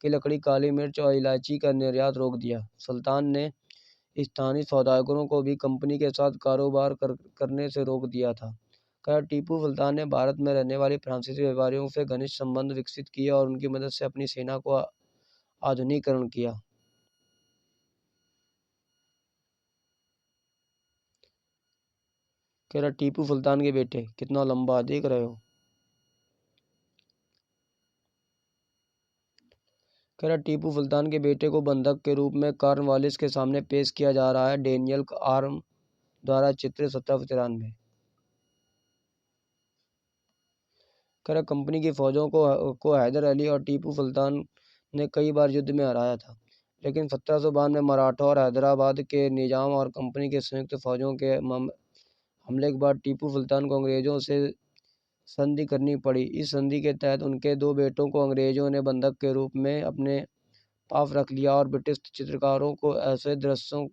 की लकड़ी, काली मिर्च और इलायची का निर्यात रोक दिया। सुल्तान ने स्थानीय सौदागरों को भी कंपनी के साथ कारोबार करने से रोक दिया था। टीपू सुल्तान ने भारत में रहने वाले फ्रांसीसी व्यापारियों से घनिष्ठ संबंध विकसित किए और उनकी मदद से अपनी सेना को आधुनिकीकरण किया। टीपू सुल्तान के बेटे, कितना लंबा देख रहे हो। टीपू सुल्तान के बेटे को बंधक के रूप में कॉर्नवालिस के सामने पेश किया जा रहा है। डेनियल आर्म द्वारा चित्रित 1793। कंपनी की फौजों को हैदर अली और टीपू सुल्तान ने कई बार युद्ध में हराया था, लेकिन 1792 में मराठा और हैदराबाद के निजाम और कंपनी के संयुक्त फौजों के हमले के बाद टीपू सुल्तान को अंग्रेजों से संधि करनी पड़ी। इस संधि के तहत उनके दो बेटों को अंग्रेजों ने बंधक के रूप में अपने पास रख लिया और ब्रिटिश चित्रकारों को ऐसे दृश्यों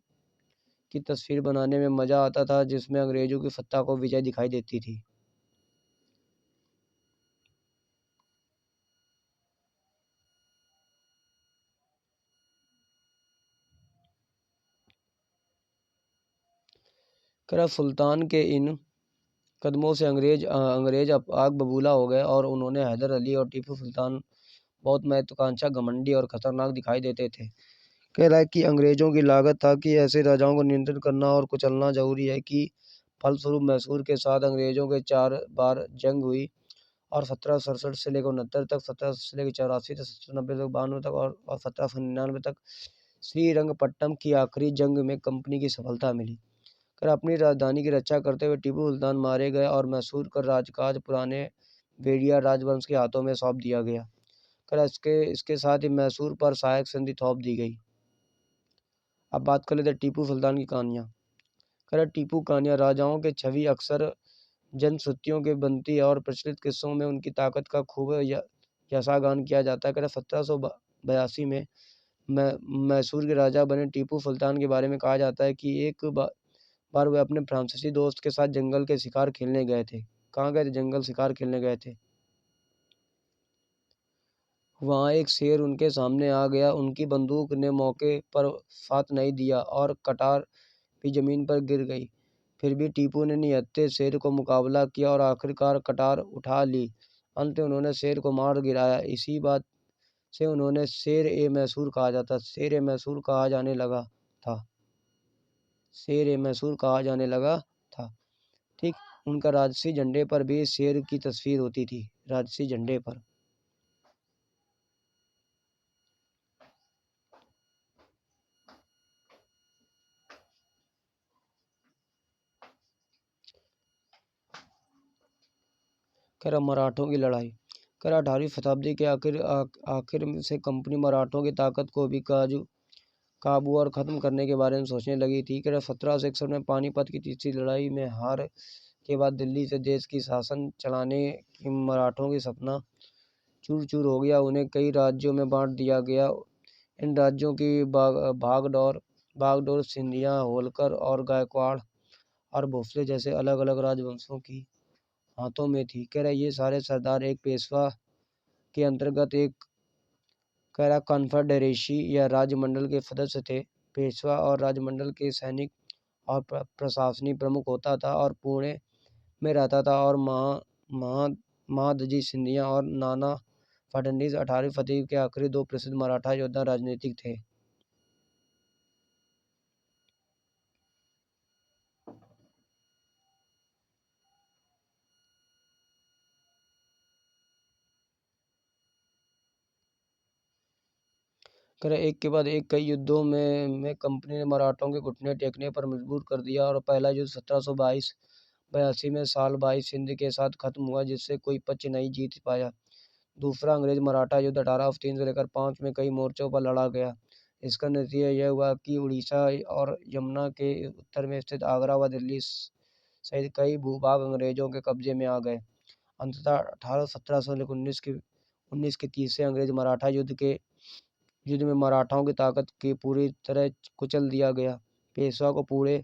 की तस्वीर बनाने में मजा आता था जिसमें अंग्रेजों की सत्ता को विजय दिखाई देती थी। सुल्तान के इन कदमों से अंग्रेज आग बबूला हो गए और उन्होंने हैदर अली और टीपू सुल्तान बहुत महत्वाकांक्षा, घमंडी और खतरनाक दिखाई देते थे। कह रहा है कि अंग्रेजों की लागत था कि ऐसे राजाओं को नियंत्रित करना और कुचलना जरूरी है कि फलस्वरूप मैसूर के साथ अंग्रेजों के 4 बार जंग हुई और 1767 से लेकर 69 तक, 17 से लेकर 84 तक, 1790 तक, 92 तक और 1799 तक श्रीरंगपट्टनम की आखिरी जंग में कंपनी की सफलता मिली। अपनी राजधानी की रक्षा करते हुए टीपू सुल्तान मारे गए और मैसूर का राजकाज पुराने बेडिया राजवंश के हाथों में सौंप दिया गया। इसके साथ ही मैसूर पर सहायक संधि थोप दी गई। अब बात कर लेते हैं टीपू सुल्तान की कहानियाँ। टीपू कहानियाँ राजाओं के छवि अक्सर जनश्रुतियों के बनती है और प्रचलित किस्सों में उनकी ताकत का खूब यशागान किया जाता है। 1782 में मैसूर के राजा बने टीपू सुल्तान के बारे में कहा जाता है कि एक बार वे अपने फ्रांसीसी दोस्त के साथ जंगल के शिकार खेलने गए थे। कहाँ गए थे? जंगल शिकार खेलने गए थे। वहाँ एक शेर उनके सामने आ गया। उनकी बंदूक ने मौके पर साथ नहीं दिया और कटार भी जमीन पर गिर गई। फिर भी टीपू ने निहत्थे शेर को मुकाबला किया और आखिरकार कटार उठा ली। अंत में उन्होंने शेर को मार गिराया। इसी बात से उन्होंने शेर ए मैसूर कहा जाता, शेर ए मैसूर कहा जाने लगा था। शेर ए मैसूर कहा जाने लगा था। ठीक। उनका राजसी झंडे पर भी शेर की तस्वीर होती थी, राजसी झंडे पर। मराठों की लड़ाई। 18वीं शताब्दी के आखिर से कंपनी मराठों की ताकत को भी काबू और खत्म करने के बारे में सोचने लगी थी। 1761 में पानीपत की तीसरी लड़ाई में हार के बाद दिल्ली से देश की शासन चलाने की मराठों की सपना चूर चूर हो गया। उन्हें कई राज्यों में बांट दिया गया। इन राज्यों की बागडोर सिंधिया, होलकर और गायकवाड़ और भोसले जैसे अलग अलग राजवंशों की हाथों में थी। ये सारे सरदार एक पेशवा के अंतर्गत एक कॉन्फेडरेसी या राजमंडल के सदस्य थे। पेशवा और राजमंडल के सैनिक और प्रशासनिक प्रमुख होता था और पुणे में रहता था और महादजी सिंधिया और नाना फडणवीस 18वीं शताब्दी के आखिरी दो प्रसिद्ध मराठा योद्धा राजनीतिक थे। एक के बाद एक कई युद्धों में कंपनी ने मराठों के घुटने टेकने पर मजबूर कर दिया और पहला युद्ध 1782 में साल बाई सिंध के साथ खत्म हुआ, जिससे कोई पक्ष नहीं जीत पाया। दूसरा अंग्रेज मराठा युद्ध 1803 से लेकर 5 में कई मोर्चों पर लड़ा गया। इसका नतीजा यह हुआ कि उड़ीसा और यमुना के उत्तर में स्थित आगरा व दिल्ली सहित कई भूभाग अंग्रेजों के कब्जे में आ गए। अंततः 1817 से लेकर 19 के तीसरे अंग्रेज मराठा युद्ध में मराठाओं की ताकत की पूरी तरह कुचल दिया गया। पेशवा को पुणे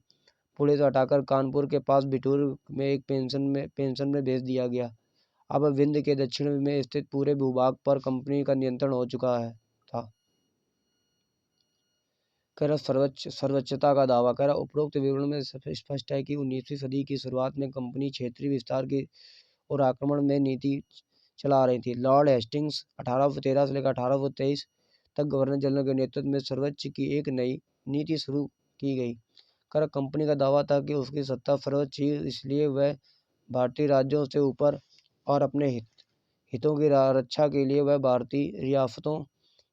से हटाकर कानपुर के पास बिठूर में एक पेंशन में भेज दिया गया। अब विंध्य के दक्षिण में स्थित पूरे भूभाग पर कंपनी का नियंत्रण हो चुका था। सर्वोच्चता का दावा। उपरोक्त विवरण में स्पष्ट है कि 19वीं सदी की शुरुआत में कंपनी क्षेत्रीय विस्तार की और आक्रमण में नीति चला रही थी। लॉर्ड हेस्टिंग्स 1813 से लेकर 1823 तक गवर्नर जनरल के नेतृत्व में सर्वोच्च की एक नई नीति शुरू की गई। कंपनी का दावा था कि उसकी सत्ता सर्वोच्च ही इसलिए वह भारतीय राज्यों से ऊपर और अपने हितों की रक्षा के लिए वह भारतीय रियासतों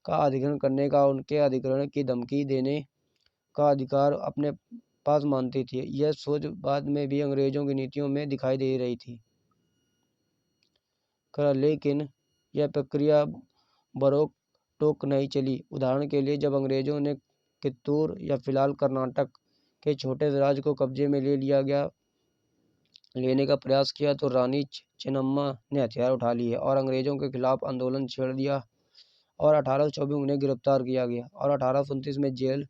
का अधिग्रहण करने का उनके अधिग्रहण की धमकी देने का अधिकार अपने पास मानती थी। यह सोच बाद में भी अंग्रेजों की नीतियों में दिखाई दे रही थी। लेकिन यह प्रक्रिया बरोक टोक नहीं चली। उदाहरण के लिए जब अंग्रेजों ने कित्तूर या फिलहाल कर्नाटक के छोटे राज्य को कब्जे में लेने का प्रयास किया तो रानी चेन्नम्मा ने हथियार उठा लिए और अंग्रेजों के खिलाफ आंदोलन छेड़ दिया और 1824 में उन्हें गिरफ्तार किया गया और 1829 में जेल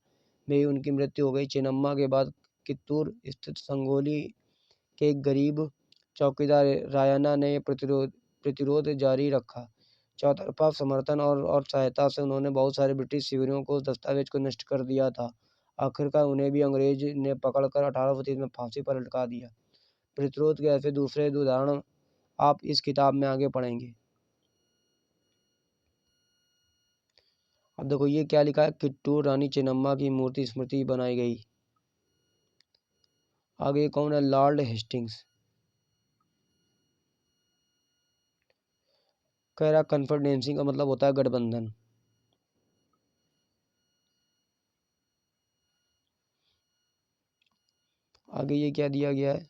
में ही उनकी मृत्यु हो गई। चेन्नम्मा के बाद कित्तूर स्थित संगोली के एक गरीब चौकीदार रायन्ना ने प्रतिरोध जारी रखा। चौतरफा समर्थन और सहायता से उन्होंने बहुत सारे ब्रिटिश शिविरों को दस्तावेज को नष्ट कर दिया था। आखिरकार उन्हें भी अंग्रेज ने पकड़कर 1830 में फांसी पर लटका दिया। प्रतिरोध के ऐसे दूसरे उदाहरण आप इस किताब में आगे पढ़ेंगे। अब देखो ये क्या लिखा है, कित्तूर रानी चेन्नम्मा की मूर्ति स्मृति बनाई गई। आगे कौन है, लॉर्ड हेस्टिंग्स। कह रहा कन्फेडरेसी का मतलब होता है गठबंधन। आगे ये क्या दिया गया है,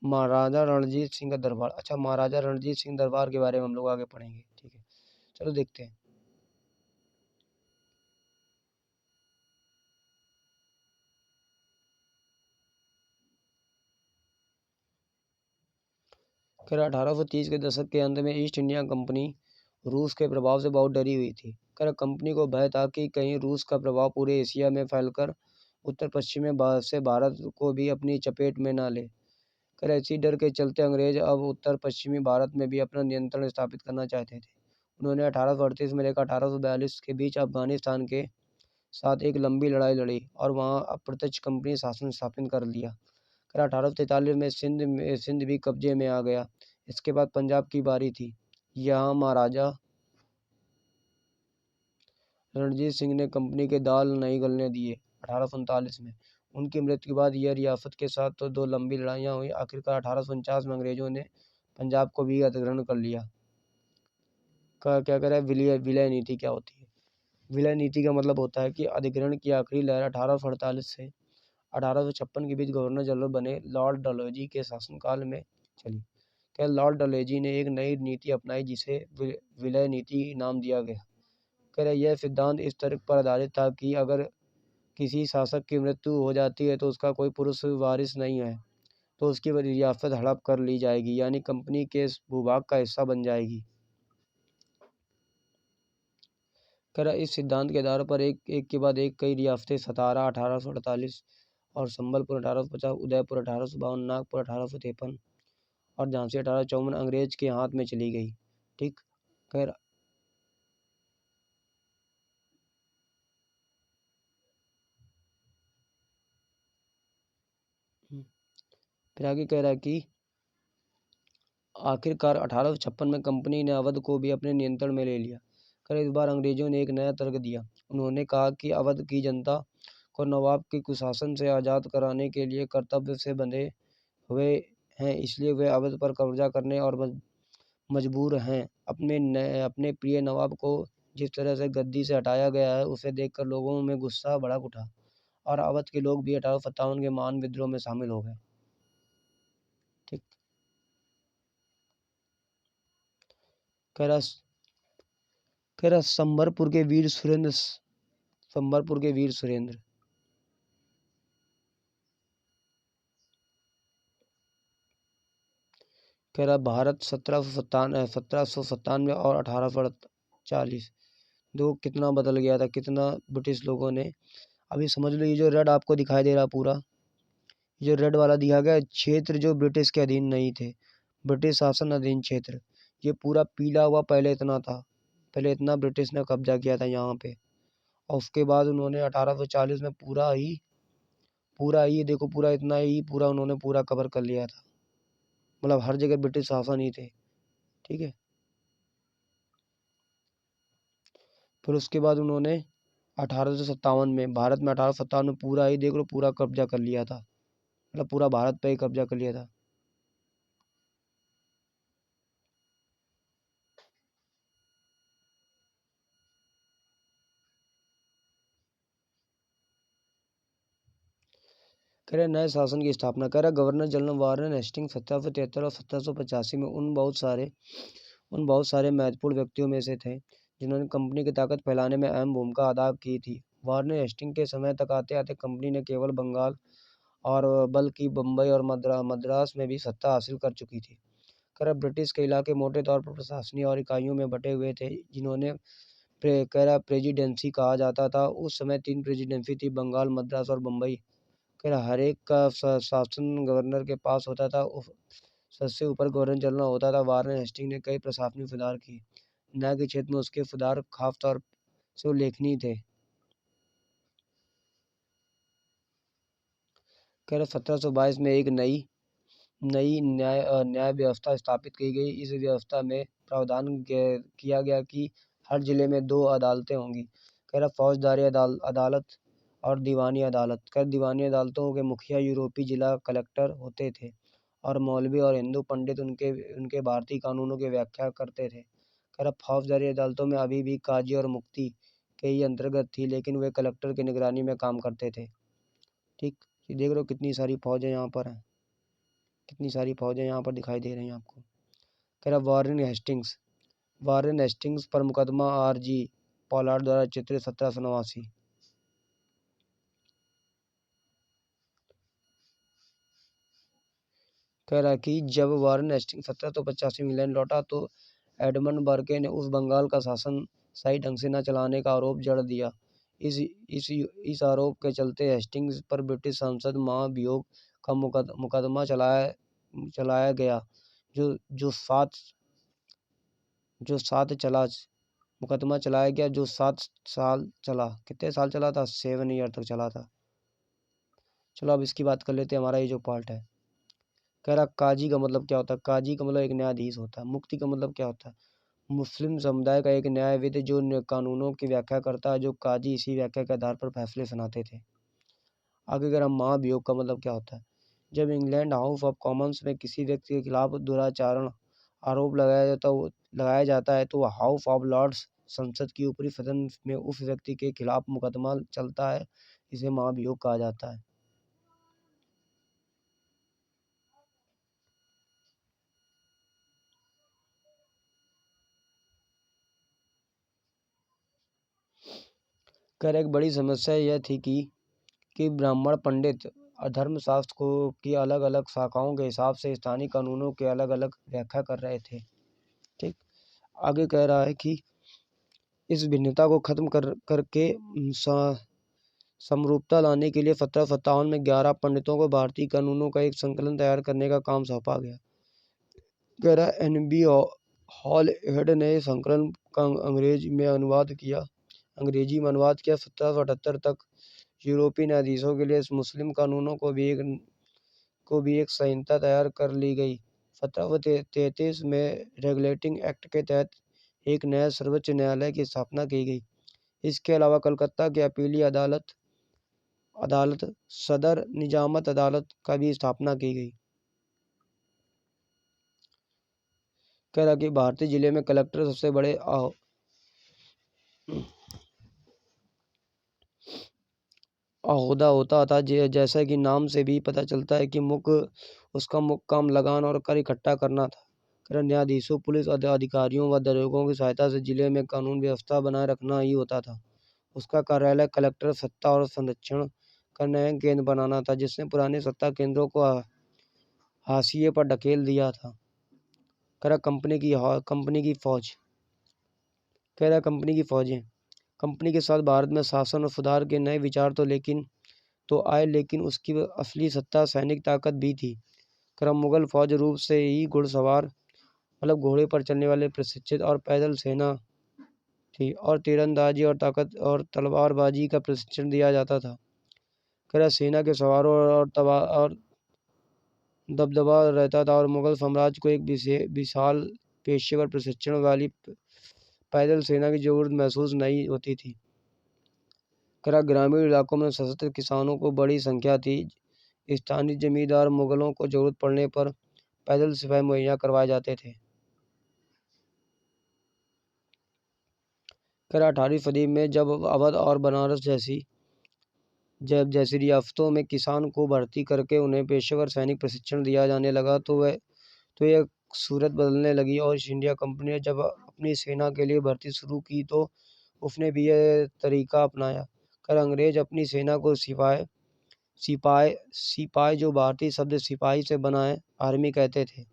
महाराजा रणजीत सिंह का दरबार। अच्छा, महाराजा रणजीत सिंह दरबार के बारे में हम लोग आगे पढ़ेंगे। ठीक है, चलो देखते हैं। खैर 1830 के दशक के अंत में ईस्ट इंडिया कंपनी रूस के प्रभाव से बहुत डरी हुई थी। कंपनी को भय था कि कहीं रूस का प्रभाव पूरे एशिया में फैलकर उत्तर पश्चिम में से भारत को भी अपनी चपेट में न ले। इसी डर के चलते अंग्रेज अब उत्तर पश्चिमी भारत में भी अपना नियंत्रण स्थापित करना चाहते थे। उन्होंने 1838 में लेकर 1842 के बीच अफगानिस्तान के साथ एक लंबी लड़ाई लड़ी और वहां अप्रत्यक्ष कंपनी शासन स्थापित कर लिया। 1843 में सिंध भी कब्जे में आ गया। इसके बाद पंजाब की बारी थी। यहाँ महाराजा रणजीत सिंह ने कंपनी के दाल नहीं गलने दिए। 1839 में उनकी मृत्यु के बाद यह रियासत के साथ तो 2 लंबी लड़ाइयाँ हुई। आखिरकार 1849 में अंग्रेजों ने पंजाब को भी अधिग्रहण कर लिया। क्या कह रहा है, विलय नीति क्या होती है। विलय नीति का मतलब होता है कि अधिग्रहण की आखिरी लहर 1848 से 1856 के बीच गवर्नर जनरल बने लॉर्ड डलहौजी के शासनकाल में चली। क्या लॉर्ड डलहौजी ने एक नई नीति अपनाई जिसे विलय नीति नाम दिया गया। कह रहे यह सिद्धांत इस तर्क पर आधारित था कि अगर किसी शासक की मृत्यु हो जाती है तो उसका कोई पुरुष वारिस नहीं है तो उसकी रियासत हड़प कर ली जाएगी, यानी कंपनी के भूभाग का हिस्सा बन जाएगी। कह रहा इस सिद्धांत के आधार पर एक के बाद एक कई रियासतें सतारा 1848 और संबलपुर 1850, उदयपुर 1852, नागपुर 1853 और झांसी 1854 अंग्रेज के हाथ में चली गई। ठीक, खैर फिर आगे कह रहा है कि आखिरकार 1856 में कंपनी ने अवध को भी अपने नियंत्रण में ले लिया। इस बार अंग्रेजों ने एक नया तर्क दिया। उन्होंने कहा कि अवध की जनता को नवाब के कुशासन से आज़ाद कराने के लिए कर्तव्य से बंधे हुए हैं, इसलिए वे अवध पर कब्जा करने और मजबूर हैं। अपने प्रिय नवाब को जिस तरह से गद्दी से हटाया गया है उसे देखकर लोगों में गुस्सा भड़क उठा और अवध के लोग भी 1857 के महान विद्रोह में शामिल हो गए। ठीक, कह रहा कह रहा संबलपुर के वीर सुरेंद्र, संबलपुर के वीर सुरेंद्र। कह रहा भारत 1797 और 1840 दो कितना बदल गया था, कितना ब्रिटिश लोगों ने। अभी समझ लो ये जो रेड आपको दिखाई दे रहा पूरा, जो रेड वाला दिखा गया क्षेत्र जो ब्रिटिश के अधीन नहीं थे, ब्रिटिश शासन अधीन क्षेत्र, ये पूरा पीला हुआ पहले इतना था, पहले इतना ब्रिटिश ने कब्जा किया था यहाँ पे। और उसके बाद उन्होंने 1840 में पूरा ही देखो पूरा इतना ही पूरा उन्होंने पूरा कवर कर लिया था, मतलब हर जगह ब्रिटिश शासन ही थे। ठीक है, फिर उसके बाद उन्होंने 1857 में, भारत में 1857 में पूरा ही देख लो पूरा कब्जा कर लिया था, मतलब पूरा भारत पे ही कब्जा कर लिया था। कह रहे नए शासन की स्थापना। कह रहा गवर्नर जनरल वारेन हेस्टिंग्स 1773 और 1785 में उन बहुत सारे महत्वपूर्ण व्यक्तियों में से थे जिन्होंने कंपनी की ताकत फैलाने में अहम भूमिका अदा की थी। वारेन हेस्टिंग के समय तक आते आते कंपनी ने केवल बंगाल और बल्कि बम्बई और मद्रास में भी सत्ता हासिल कर चुकी थी। कह रहा ब्रिटिश के इलाके मोटे तौर पर प्रशासनिक और इकाइयों में बटे हुए थे जिन्होंने कह रहा प्रेसिडेंसी कहा जाता था। उस समय 3 प्रेसिडेंसी थी, बंगाल, मद्रास और बम्बई। कह रहा हर एक का शासन गवर्नर के पास होता था, सबसे ऊपर गवर्नर जनरल होता था। वारेन हेस्टिंग ने कई प्रशासनिक सुधार किए, न्याय के क्षेत्र में उसके सुधार खास तौर से उल्लेखनीय थे। कह रहा 1722 में एक नई नई न्याय व्यवस्था स्थापित की गई। इस व्यवस्था में प्रावधान किया गया कि हर जिले में 2 अदालतें होंगी। कह रहा फौजदारी अदालत और दीवानी अदालत। कह दीवानी अदालतों के मुखिया यूरोपीय जिला कलेक्टर होते थे और मौलवी और हिंदू पंडित उनके भारतीय कानूनों की व्याख्या करते थे। कह रहा फौजदारी अदालतों में अभी भी काजी और मुफ्ती के ही अंतर्गत थी, लेकिन वे कलेक्टर की निगरानी में काम करते थे। ठीक, ये देख लो कितनी सारी फौजें यहाँ पर हैं, कितनी सारी फौजें यहाँ पर दिखाई दे रही हैं आपको। कह रहा वारेन हेस्टिंग्स पर मुकदमा आर.जी. पोलार्ड द्वारा चित्रित 1789। कह रहा कि जब वारेन हेस्टिंग्स 1785 में इंग्लैंड लौटा तो एडमंड बर्के ने उस बंगाल का शासन सही ढंग से न चलाने का आरोप जड़ दिया। इस आरोप के चलते हेस्टिंग्स पर ब्रिटिश संसद महाभियोग का मुकदमा चलाया गया, जो जो सात जो सात चला मुकदमा चलाया गया, जो 7 साल चला। कितने साल चला था? 7 ईयर तक चला था। चलो अब इसकी बात कर लेते हैं, हमारा ये जो पार्ट है। कह रहा काजी का मतलब क्या होता है? काजी का मतलब एक न्यायाधीश होता है। मुफ्ती का मतलब क्या होता है? मुस्लिम समुदाय का एक न्यायविद जो कानूनों की व्याख्या करता है, जो काजी इसी व्याख्या के आधार पर फैसले सुनाते थे। आगे अगर हम महाभियोग का मतलब क्या होता है? जब इंग्लैंड हाउस ऑफ कॉमन्स में किसी व्यक्ति के खिलाफ दुराचारण आरोप लगाया जाता है तो हाउस ऑफ लॉर्ड्स, संसद की ऊपरी सदन में उस व्यक्ति के खिलाफ मुकदमा चलता है, इसे महाभियोग कहा जाता है। कर एक बड़ी समस्या यह थी कि ब्राह्मण पंडित धर्मशास्त्र को की अलग अलग शाखाओं के हिसाब से स्थानीय कानूनों के अलग अलग व्याख्या कर रहे थे। ठीक, आगे कह रहा है कि इस भिन्नता को खत्म करके समरूपता लाने के लिए 1757 में 11 पंडितों को भारतीय कानूनों का एक संकलन तैयार करने का काम सौंपा गया। कह रहा एन.बी. हॉल हेड ने संकलन का अंग्रेजी में अनुवाद किया। 1778 तक यूरोपीय न्यायाधीशों के लिए मुस्लिम कानूनों को भी एक संहिता तैयार कर ली गई। 1733 में रेगुलेटिंग एक्ट के तहत एक नया सर्वोच्च न्यायालय की स्थापना की गई। इसके अलावा कलकत्ता की अपीली अदालत सदर निजामत अदालत का भी स्थापना की गई। कह रहा कि भारतीय जिले में कलेक्टर सबसे बड़े ओहदा होता था। जैसा कि नाम से भी पता चलता है कि उसका मुख्य काम लगान और कर इकट्ठा करना था। न्यायाधीशों, पुलिस अधिकारियों व दरोगों की सहायता से जिले में कानून व्यवस्था बनाए रखना ही होता था। उसका कार्यालय कलेक्टर सत्ता और संरक्षण का नया केंद्र बनाना था, जिसने पुराने सत्ता केंद्रों को हाशिए पर ढकेल दिया था। कंपनी की फौज। कंपनी की फौजें। कंपनी के साथ भारत में शासन और सुधार के नए विचार तो आए, लेकिन उसकी असली सत्ता सैनिक ताकत भी थी। मुगल फौज रूप से ही घुड़सवार मतलब घोड़े पर चलने वाले प्रशिक्षित और पैदल सेना थी, और तीरंदाजी और ताकत और तलवारबाजी का प्रशिक्षण दिया जाता था। सेना के सवारों और दबदबा रहता था, और मुगल साम्राज्य को एक विशाल पेशेवर प्रशिक्षण वाली पैदल सेना की जरूरत महसूस नहीं होती थी। ग्रामीण इलाकों में सशस्त्र किसानों को बड़ी संख्या थी। स्थानीय जमींदार मुगलों को जरूरत पड़ने पर पैदल सिपाही मुहैया करवाए जाते थे। 18वीं सदी में जब अवध और बनारस जैसी रियासतों में किसान को भर्ती करके उन्हें पेशेवर सैनिक प्रशिक्षण दिया जाने लगा, तो यह सूरत बदलने लगी। और ईस्ट इंडिया कंपनी ने जब अपनी सेना के लिए भर्ती शुरू की, तो उसने भी यह तरीका अपनाया। अंग्रेज अपनी सेना को सिपाही जो भारतीय शब्द सिपाही से बना है, आर्मी कहते थे।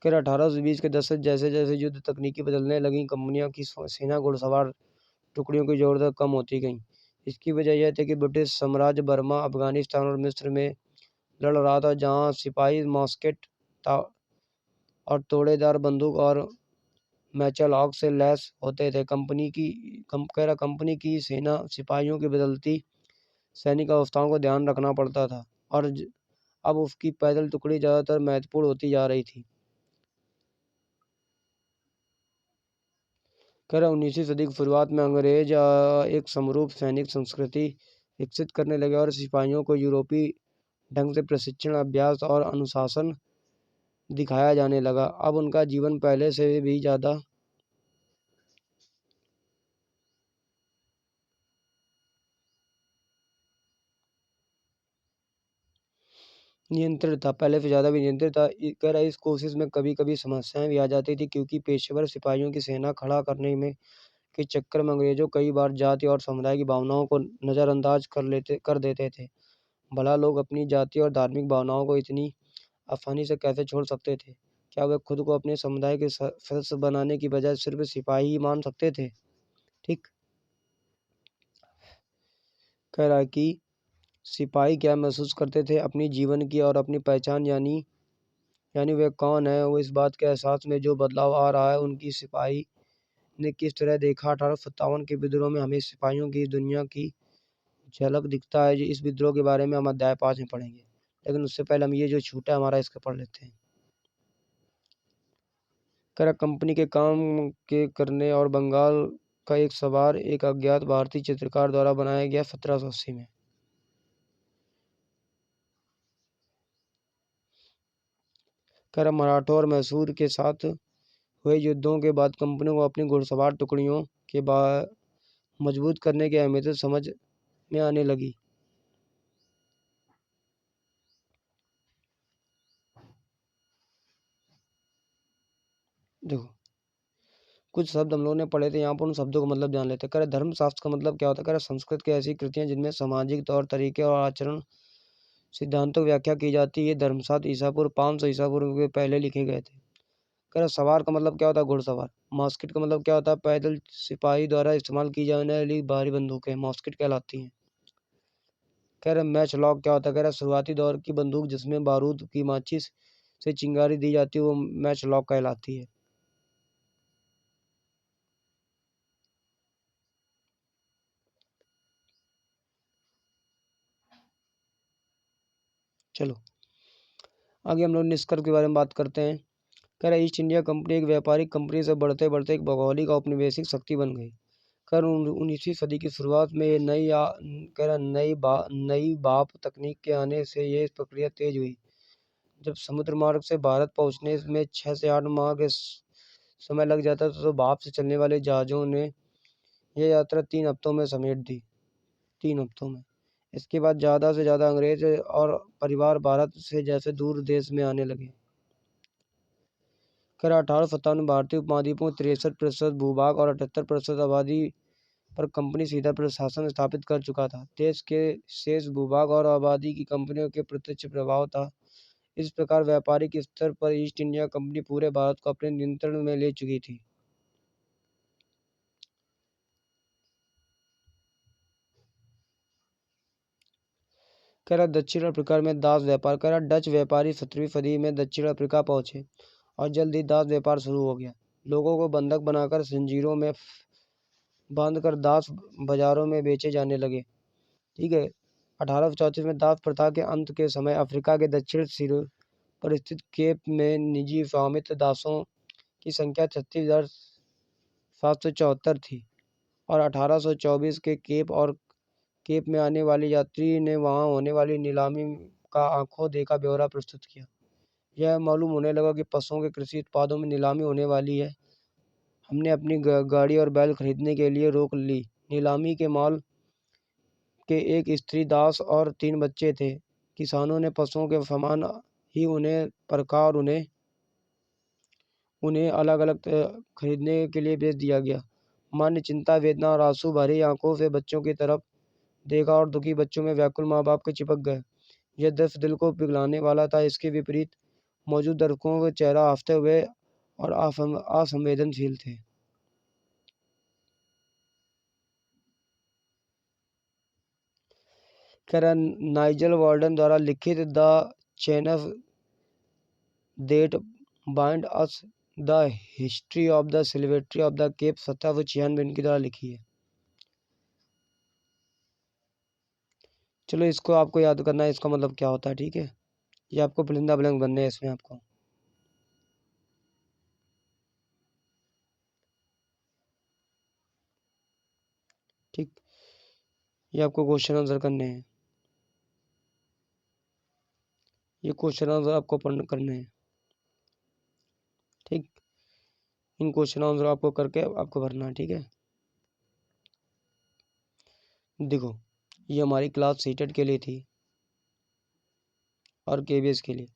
1820 के दशक जैसे जैसे युद्ध तकनीकी बदलने लगी, कंपनियों की सेना घुड़सवार टुकड़ियों की जरूरत कम होती गई। इसकी वजह यह थी कि ब्रिटिश साम्राज्य बर्मा, अफगानिस्तान और मिस्र में लड़ रहा था, जहां सिपाही मॉस्केट और तोड़ेदार बंदूक और मैचलॉक से लैस होते थे। कंपनी की सेना सिपाहियों की बदलती सैनिक अवस्थाओं को ध्यान रखना पड़ता था, और अब उसकी पैदल टुकड़ी ज्यादातर महत्वपूर्ण होती जा रही थी। 19वीं सदी की शुरुआत में अंग्रेज एक समरूप सैनिक संस्कृति विकसित करने लगे, और सिपाहियों को यूरोपीय ढंग से प्रशिक्षण, अभ्यास और अनुशासन दिखाया जाने लगा। अब उनका जीवन पहले से भी ज्यादा नियंत्रित था, पहले से ज़्यादा भी नियंत्रित था। इस कोशिश में कभी कभी समस्याएं भी आ जाती थी, क्योंकि पेशेवर सिपाहियों की सेना खड़ा करने में के चक्कर में अंग्रेजों कई बार जाति और समुदाय की भावनाओं को नज़रअंदाज कर देते थे। भला लोग अपनी जाति और धार्मिक भावनाओं को इतनी आसानी से कैसे छोड़ सकते थे? क्या वे खुद को अपने समुदाय के सदस्य बनाने की बजाय सिर्फ सिपाही ही मान सकते थे? ठीक कह रहा है कि सिपाही क्या महसूस करते थे अपनी जीवन की और अपनी पहचान, यानी वे कौन है, वो इस बात के एहसास में जो बदलाव आ रहा है उनकी सिपाही ने किस तरह देखा। 1857 के विद्रोह में हमें सिपाहियों की दुनिया की झलक दिखता है। इस विद्रोह के बारे में हम अध्याय 5 में पढ़ेंगे, लेकिन उससे पहले हम ये जो छूटा है हमारा, इसका पढ़ लेते हैं। कंपनी के काम के करने और बंगाल का एक सवार एक अज्ञात भारतीय चित्रकार द्वारा बनाया गया 1780 में। मराठों और मैसूर के साथ हुए युद्धों के बाद कंपनी को अपनी घुड़सवार टुकड़ियों के मजबूत करने की अहमियत समझ में आने लगी। देखो, कुछ शब्द हम लोगों ने पढ़े थे, यहाँ पर उन शब्दों का मतलब जान लेते हैं। धर्मशास्त्र का मतलब क्या होता है? संस्कृत की ऐसी कृतियां जिनमें सामाजिक तौर तरीके और आचरण सिद्धांतों की व्याख्या की जाती है। धर्मशास्त्र ईसा पूर्व 500 ईसा पूर्व के पहले लिखे गए थे। सवार का मतलब क्या होता है? घुड़सवार। मॉस्किट का मतलब क्या होता है? पैदल सिपाही द्वारा इस्तेमाल की जाने वाली भारी बंदूकें मॉस्किट कहलाती हैं। मैच लॉक क्या होता है? शुरुआती दौर की बंदूक जिसमें बारूद की माचिस से चिंगारी दी जाती है, वो मैच लॉक कहलाती है। चलो आगे हम लोग निष्कर्ष के बारे में बात करते हैं। ईस्ट इंडिया कंपनी एक व्यापारिक कंपनी से बढ़ते बढ़ते एक भौगोलिक औपनिवेशिक शक्ति बन गई। 19वीं सदी की शुरुआत में ये नई भाप तकनीक के आने से ये प्रक्रिया तेज हुई। जब समुद्र मार्ग से भारत पहुंचने में 6 से 8 माह के समय लग जाता था, तो भाप से चलने वाले जहाजों ने यह यात्रा 3 हफ्तों में समेट दी। 3 हफ्तों में। इसके बाद ज़्यादा से ज़्यादा अंग्रेज और परिवार भारत से जैसे दूर देश में आने लगे। कह रहा 1857 में भारतीय उपमहाद्वीपों में 63% भूभाग और 78% आबादी पर कंपनी सीधा प्रशासन स्थापित कर चुका था। देश के शेष भूभाग और आबादी की कंपनियों के प्रत्यक्ष प्रभाव था। इस प्रकार व्यापारिक स्तर पर ईस्ट इंडिया कंपनी पूरे भारत को अपने नियंत्रण में ले चुकी थी। कह रहा दक्षिण अफ्रीका में दास व्यापार। कह रहा डच व्यापारी 17वीं सदी में दक्षिण अफ्रीका पहुंचे और जल्द ही दास व्यापार शुरू हो गया। लोगों को बंधक बनाकर जंजीरों में बांधकर दास बाजारों में बेचे जाने लगे। ठीक है। 1834 में दास प्रथा के अंत के समय अफ्रीका के दक्षिण सिरे पर स्थित केप में निजी स्वामित्व दासों की संख्या 36,774 थी और 1824 के केप में आने वाली यात्री ने वहां होने वाली नीलामी का आंखों देखा ब्यौरा प्रस्तुत किया। यह मालूम होने लगा कि पशुओं के कृषि उत्पादों में नीलामी होने वाली है। हमने अपनी गाड़ी और बैल खरीदने के लिए रोक ली। नीलामी के माल के एक स्त्री दास और 3 बच्चे थे। किसानों ने पशुओं के समान ही उन्हें परखा और उन्हें अलग अलग खरीदने के लिए बेच दिया गया। माँ ने चिंता, वेदना और आंसू भरी आंखों से बच्चों की तरफ देखा और दुखी बच्चों में व्याकुल माँ बाप के चिपक गए। यह दृश्य दिल को पिघलाने वाला था। इसके विपरीत मौजूद दर्शकों के चेहरा हंसते हुए और असंवेदनशील थे। कह रहा नाइजल वार्डन द्वारा लिखित the chains that bind us the history of the slavery of the Cape 1796 इनके द्वारा लिखी है। चलो इसको आपको याद करना है, इसका मतलब क्या होता है। ठीक है, ये आपको पुलिंदा ब्लैंक बनने हैं इसमें आपको। ठीक, ये आपको क्वेश्चन आंसर करने हैं। ये क्वेश्चन आंसर आपको करने हैं। ठीक, इन क्वेश्चन आंसर आपको करके आपको भरना है। ठीक है, देखो ये हमारी क्लास सीटेट के लिए थी और केबीएस के लिए।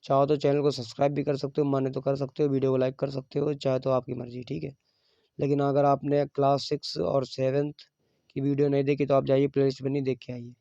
चाहो तो चैनल को सब्सक्राइब भी कर सकते हो, माने तो कर सकते हो, वीडियो को लाइक कर सकते हो, चाहे तो आपकी मर्जी। ठीक है, लेकिन अगर आपने क्लास 6 और 7 की वीडियो नहीं देखी तो आप जाइए प्लेलिस्ट में नहीं देख के आइए।